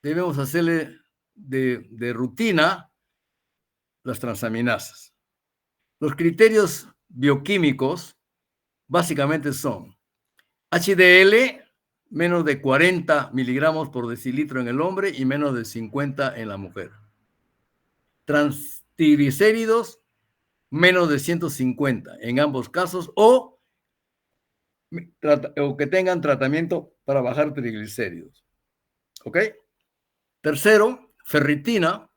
debemos hacerle de rutina las transaminasas. Los criterios bioquímicos básicamente son HDL menos de 40 miligramos por decilitro en el hombre y menos de 50 en la mujer. Triglicéridos menos de 150 en ambos casos o que tengan tratamiento para bajar triglicéridos. ¿Ok? Tercero, ferritina,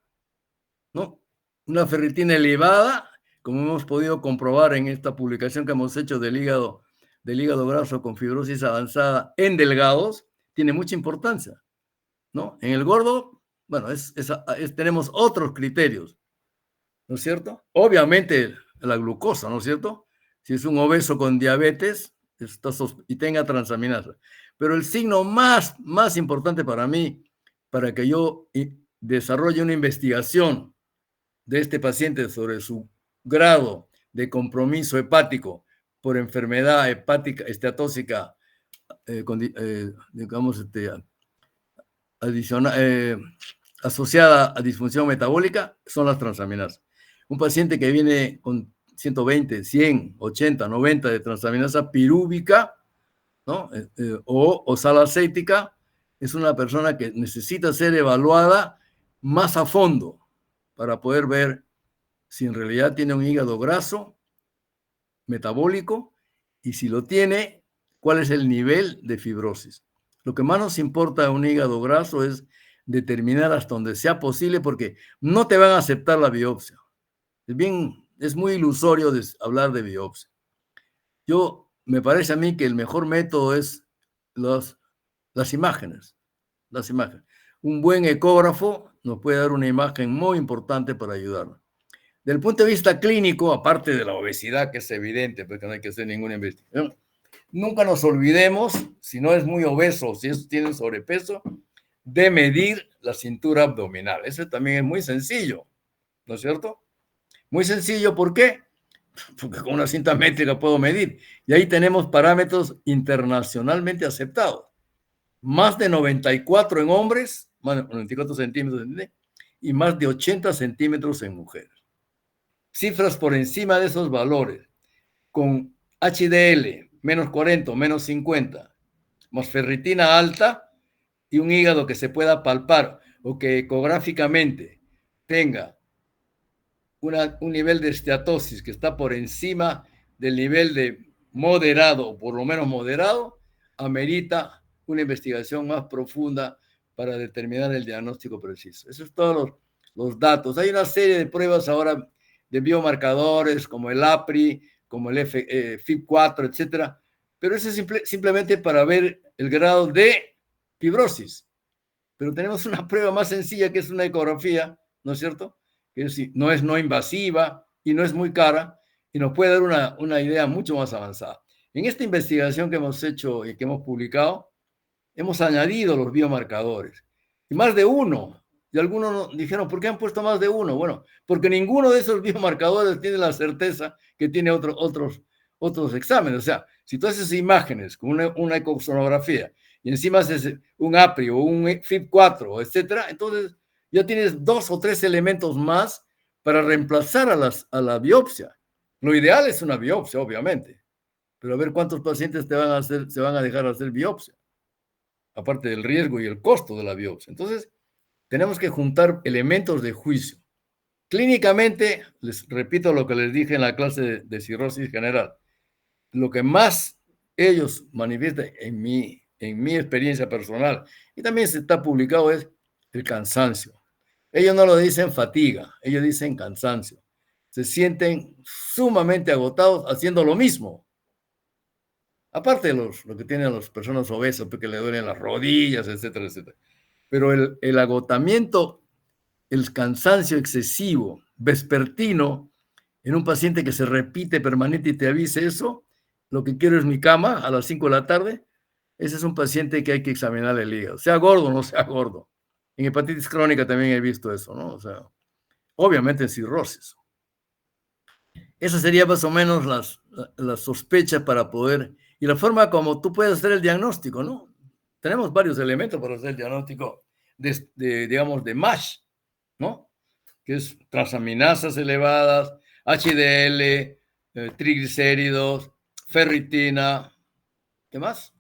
¿no? Una ferritina elevada, como hemos podido comprobar en esta publicación que hemos hecho del hígado graso con fibrosis avanzada en delgados, tiene mucha importancia, ¿no? En el gordo, bueno, tenemos otros criterios, ¿no es cierto? Obviamente la glucosa, ¿no es cierto? Si es un obeso con diabetes y tenga transaminasa. Pero el signo más importante para mí, para que yo desarrolle una investigación de este paciente sobre su grado de compromiso hepático por enfermedad hepática esteatóxica, digamos, asociada a disfunción metabólica, son las transaminasas. Un paciente que viene con 120, 100, 80, 90 de transaminasa pirúvica, ¿no? O sal acética, es una persona que necesita ser evaluada más a fondo para poder ver si en realidad tiene un hígado graso metabólico y si lo tiene, cuál es el nivel de fibrosis. Lo que más nos importa a un hígado graso es determinar hasta donde sea posible porque no te van a aceptar la biopsia. Es muy ilusorio hablar de biopsia. Me parece a mí que el mejor método es las imágenes. Las imágenes. Un buen ecógrafo nos puede dar una imagen muy importante para ayudarnos. Del punto de vista clínico, aparte de la obesidad, que es evidente, porque no hay que hacer ninguna investigación, nunca nos olvidemos, si no es muy obeso, si tiene sobrepeso, de medir la cintura abdominal. Eso también es muy sencillo, ¿no es cierto? Muy sencillo, ¿por qué? Porque con una cinta métrica puedo medir. Y ahí tenemos parámetros internacionalmente aceptados. Más de 94 en hombres, más de 94 centímetros, y más de 80 centímetros en mujeres. Cifras por encima de esos valores, con HDL menos 40 o menos 50, más ferritina alta y un hígado que se pueda palpar o que ecográficamente tenga un nivel de esteatosis que está por encima del nivel de moderado o por lo menos moderado, amerita una investigación más profunda para determinar el diagnóstico preciso. Esos son todos los datos. Hay una serie de pruebas ahora de biomarcadores como el APRI, como el FIB4, etcétera, pero eso es simplemente para ver el grado de fibrosis. Pero tenemos una prueba más sencilla que es una ecografía, ¿no es cierto? Que no es no invasiva y no es muy cara y nos puede dar una idea mucho más avanzada. En esta investigación que hemos hecho y que hemos publicado, hemos añadido los biomarcadores. Y más de uno. Y algunos dijeron, ¿por qué han puesto más de uno? Bueno, porque ninguno de esos biomarcadores tiene la certeza que tiene otros exámenes. O sea, si tú haces imágenes con una ecosonografía y encima haces un APRI o un FIB4, etcétera, entonces ya tienes 2 o 3 elementos más para reemplazar a la biopsia. Lo ideal es una biopsia, obviamente, pero a ver cuántos pacientes se van a dejar hacer biopsia, aparte del riesgo y el costo de la biopsia. Entonces, tenemos que juntar elementos de juicio. Clínicamente, les repito lo que les dije en la clase de cirrosis general, lo que más ellos manifiestan en mi experiencia personal, y también se está publicado, es el cansancio. Ellos no lo dicen fatiga, ellos dicen cansancio. Se sienten sumamente agotados haciendo lo mismo. Aparte de lo que tienen las personas obesas, porque le duelen las rodillas, etcétera, etcétera. Pero el agotamiento, el cansancio excesivo, vespertino, en un paciente que se repite permanente y te avise eso, lo que quiero es mi cama a las 5 de la tarde, ese es un paciente que hay que examinar el hígado, sea gordo o no sea gordo. En hepatitis crónica también he visto eso, ¿no? O sea, obviamente en cirrosis. Esa sería más o menos las sospechas para poder, y la forma como tú puedes hacer el diagnóstico, ¿no? Tenemos varios elementos para hacer el diagnóstico digamos, de MASH, ¿no? Que es transaminasas elevadas, HDL, triglicéridos, ferritina, ¿qué más?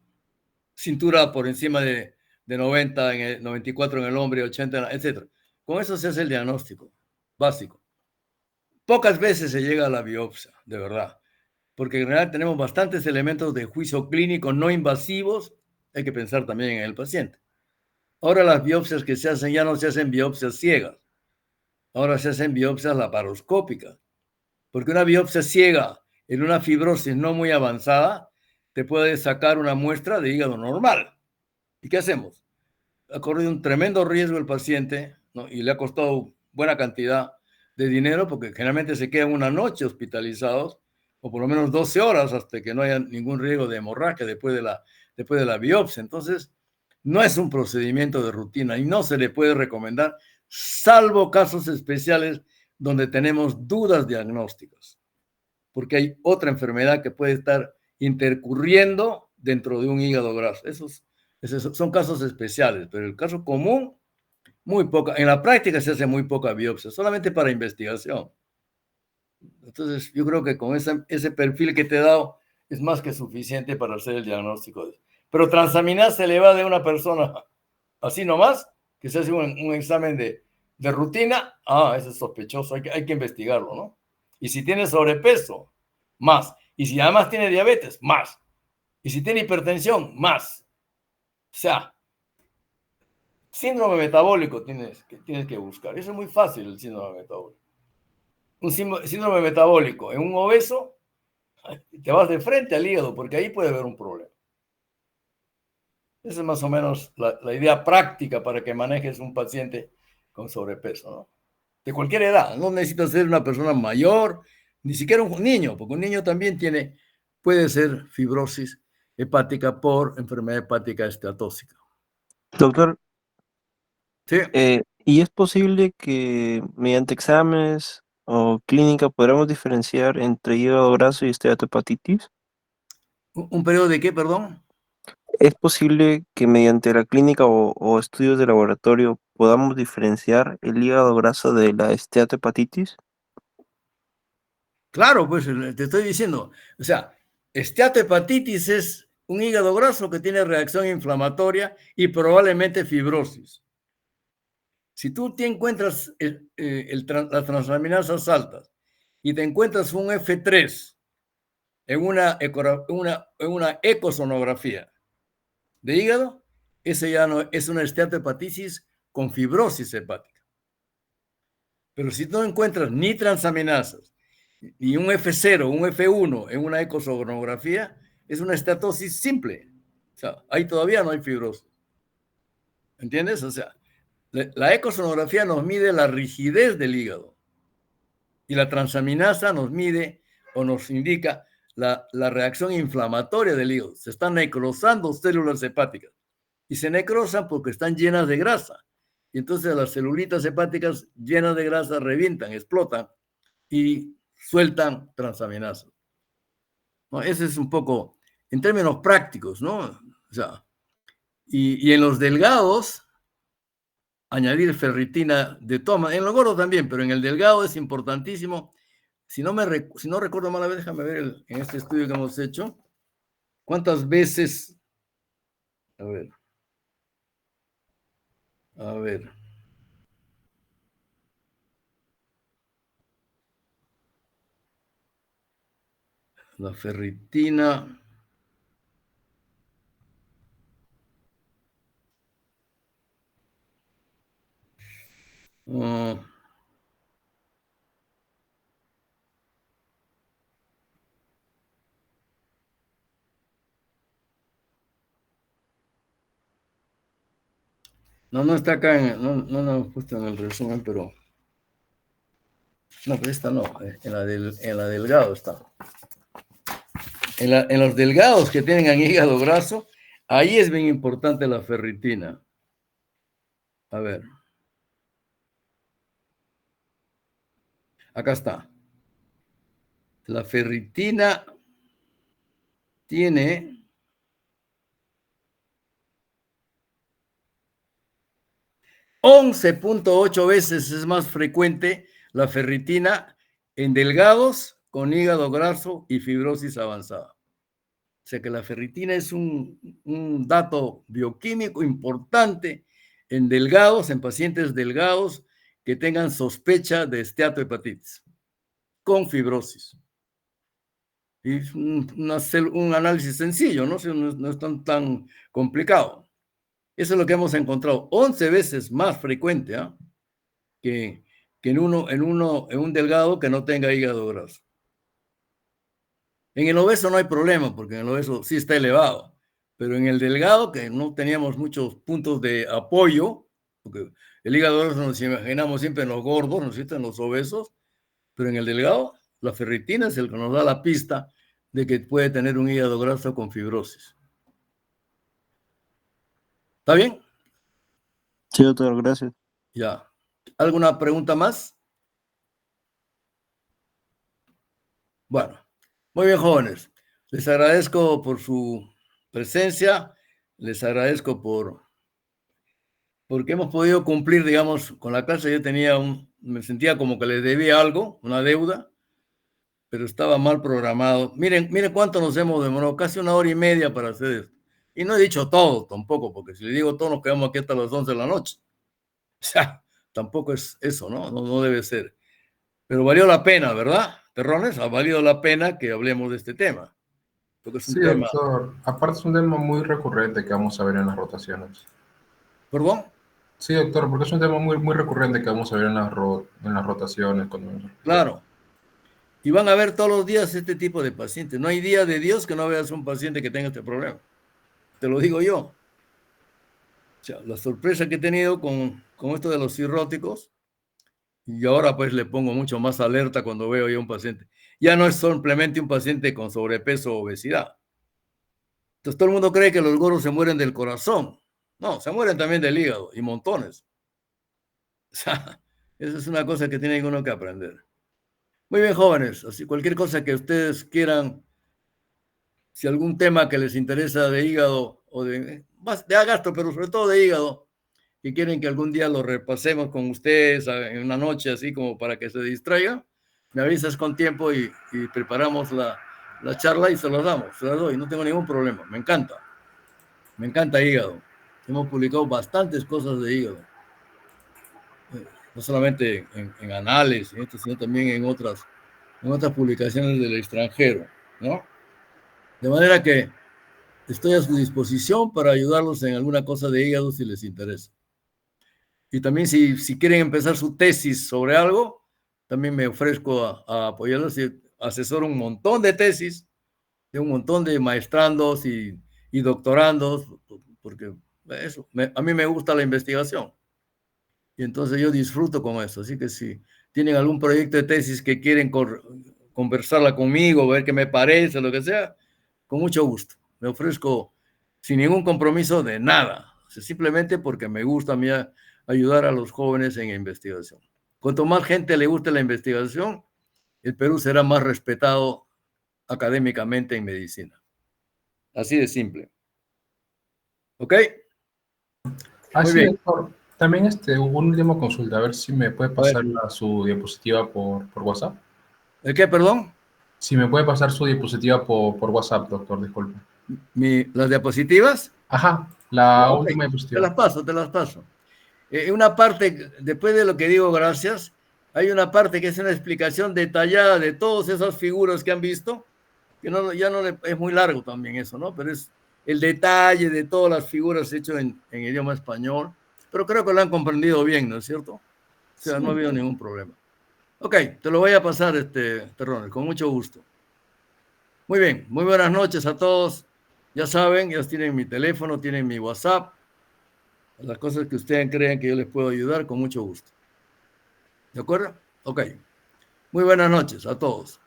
Cintura por encima de 90, 94 en el hombre, 80, etc. Con eso se hace el diagnóstico básico. Pocas veces se llega a la biopsia, de verdad, porque en realidad tenemos bastantes elementos de juicio clínico no invasivos, hay que pensar también en el paciente. Ahora las biopsias que se hacen ya no se hacen biopsias ciegas, ahora se hacen biopsias laparoscópicas, porque una biopsia ciega en una fibrosis no muy avanzada te puede sacar una muestra de hígado normal. ¿Y qué hacemos? Ha corrido un tremendo riesgo el paciente, ¿no? Y le ha costado buena cantidad de dinero porque generalmente se quedan una noche hospitalizados o por lo menos 12 horas hasta que no haya ningún riesgo de hemorragia después de la biopsia. Entonces, no es un procedimiento de rutina y no se le puede recomendar, salvo casos especiales donde tenemos dudas diagnósticas, porque hay otra enfermedad que puede estar intercurriendo dentro de un hígado graso. Esos son casos especiales, pero el caso común, muy poca. En la práctica se hace muy poca biopsia, solamente para investigación. Entonces, yo creo que con ese perfil que te he dado es más que suficiente para hacer el diagnóstico. Pero transaminasa elevada de una persona así nomás, que se hace un examen de rutina, ese es sospechoso, hay que investigarlo, ¿no? Y si tiene sobrepeso, más. Y si además tiene diabetes, más. Y si tiene hipertensión, más. O sea, síndrome metabólico tienes que buscar. Eso es muy fácil, el síndrome metabólico. Un síndrome metabólico en un obeso, te vas de frente al hígado, porque ahí puede haber un problema. Esa es más o menos la idea práctica para que manejes un paciente con sobrepeso, ¿no? De cualquier edad, no necesitas ser una persona mayor, ni siquiera un niño, porque un niño también puede ser fibrosis hepática por enfermedad hepática esteatóxica. Doctor, Sí. ¿y es posible que mediante exámenes o clínica podamos diferenciar entre hígado graso y esteatohepatitis? ¿Un periodo de qué, perdón? ¿Es posible que mediante la clínica o estudios de laboratorio podamos diferenciar el hígado graso de la esteatohepatitis? Claro, pues te estoy diciendo, o sea, esteatohepatitis es un hígado graso que tiene reacción inflamatoria y probablemente fibrosis. Si tú te encuentras las transaminasas altas y te encuentras un F3 en una ecosonografía de hígado, ese ya no es una esteatohepatitis con fibrosis hepática. Pero si no encuentras ni transaminasas, ni un F0, un F1 en una ecosonografía, es una estatosis simple. O sea, ahí todavía no hay fibrosis. ¿Entiendes? O sea, la ecosonografía nos mide la rigidez del hígado y la transaminasa nos mide o nos indica la reacción inflamatoria del hígado. Se están necrosando células hepáticas y se necrosan porque están llenas de grasa. Y entonces las celulitas hepáticas llenas de grasa revientan, explotan y sueltan transaminasas, ¿no? Ese es un poco, en términos prácticos, ¿no? O sea, y en los delgados, añadir ferritina de toma, en lo gordo también, pero en el delgado es importantísimo. Si no recuerdo mal, a ver, déjame ver en este estudio que hemos hecho, cuántas veces, a ver, la ferritina. No está acá, no lo hemos puesto en el resumen, pero... No, pero esta no, en la delgado está. En los delgados que tengan hígado graso, ahí es bien importante la ferritina. A ver. Acá está. La ferritina tiene 11.8 veces es más frecuente la ferritina en delgados con hígado graso y fibrosis avanzada. O sea que la ferritina es un dato bioquímico importante en delgados, en pacientes delgados que tengan sospecha de esteatohepatitis con fibrosis. Y es un análisis sencillo, ¿no? No es tan complicado. Eso es lo que hemos encontrado. 11 veces más frecuente, ¿eh? que en un delgado que no tenga hígado graso. En el obeso no hay problema, porque en el obeso sí está elevado, pero en el delgado, que no teníamos muchos puntos de apoyo, porque el hígado graso nos imaginamos siempre en los gordos, ¿no es cierto?, en los obesos, pero en el delgado, la ferritina es el que nos da la pista de que puede tener un hígado graso con fibrosis. ¿Está bien? Sí, doctor, gracias. Ya. ¿Alguna pregunta más? Bueno, muy bien, jóvenes. Les agradezco por su presencia, les agradezco porque hemos podido cumplir, digamos, con la clase. Yo me sentía como que les debía algo, una deuda, pero estaba mal programado. Miren cuánto nos hemos demorado, casi 1 hora y media para hacer esto. Y no he dicho todo tampoco, porque si le digo todo nos quedamos aquí hasta las 11 de la noche. O sea, tampoco es eso, ¿no? No debe ser. Pero valió la pena, ¿verdad? Terrones, ha valido la pena que hablemos de este tema. Porque es un Sí, tema... doctor. Aparte es un tema muy recurrente que vamos a ver en las rotaciones. ¿Perdón? Sí, doctor, porque es un tema muy recurrente que vamos a ver en las rotaciones. Claro. Y van a ver todos los días este tipo de pacientes. No hay día de Dios que no veas un paciente que tenga este problema. Te lo digo yo. O sea, la sorpresa que he tenido con esto de los cirróticos, y ahora pues le pongo mucho más alerta cuando veo yo un paciente. Ya no es simplemente un paciente con sobrepeso o obesidad. Entonces todo el mundo cree que los gordos se mueren del corazón. No, se mueren también del hígado y montones. O sea, eso es una cosa que tiene uno que aprender. Muy bien, jóvenes. Así cualquier cosa que ustedes quieran, si algún tema que les interesa de hígado o de gastro, pero sobre todo de hígado, y quieren que algún día lo repasemos con ustedes en una noche así como para que se distraigan, me avisas con tiempo y preparamos la charla y se las damos, se las doy, no tengo ningún problema, me encanta hígado. Hemos publicado bastantes cosas de hígado, no solamente en anales, sino también en otras publicaciones del extranjero, ¿no? De manera que estoy a su disposición para ayudarlos en alguna cosa de hígado si les interesa. Y también si quieren empezar su tesis sobre algo, también me ofrezco a apoyarlos y asesoro un montón de tesis de un montón de maestrandos y doctorandos, porque a mí me gusta la investigación. Y entonces yo disfruto con eso. Así que si tienen algún proyecto de tesis que quieren conversarla conmigo, ver qué me parece, lo que sea, con mucho gusto. Me ofrezco sin ningún compromiso de nada, simplemente porque me gusta a mí ayudar a los jóvenes en investigación. Cuanto más gente le guste la investigación, el Perú será más respetado académicamente en medicina. Así de simple. ¿Ok? Ah, Muy sí, bien. doctor. También una última consulta, a ver si me puede A ver, pasar su diapositiva por WhatsApp. ¿el qué, perdón? Si me puede pasar su diapositiva por WhatsApp, doctor, disculpe. ¿Las diapositivas? Ajá, Ya, la ok, última te diapositiva. las paso, te las paso. Una parte, después de lo que digo, gracias, hay una parte que es una explicación detallada de todas esas figuras que han visto, que no, ya no es muy largo también eso, ¿no? Pero es el detalle de todas las figuras hecho en idioma español, pero creo que lo han comprendido bien, ¿no es cierto? O sea, no ha Sí. habido ningún problema. Ok, te lo voy a pasar, perdón, con mucho gusto. Muy bien, muy buenas noches a todos. Ya saben, ya tienen mi teléfono, tienen mi WhatsApp. Las cosas que ustedes crean que yo les puedo ayudar, con mucho gusto. ¿De acuerdo? Ok. Muy buenas noches a todos.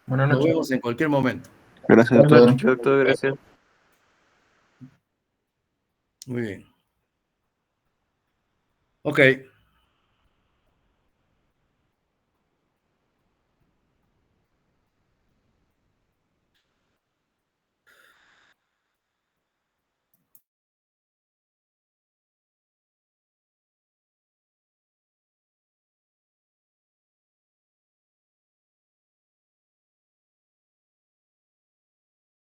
Buenas Nos noches. vemos en cualquier momento. Gracias, Buenas doctor. noches. Mucho, doctor. Gracias. Muy bien. Ok.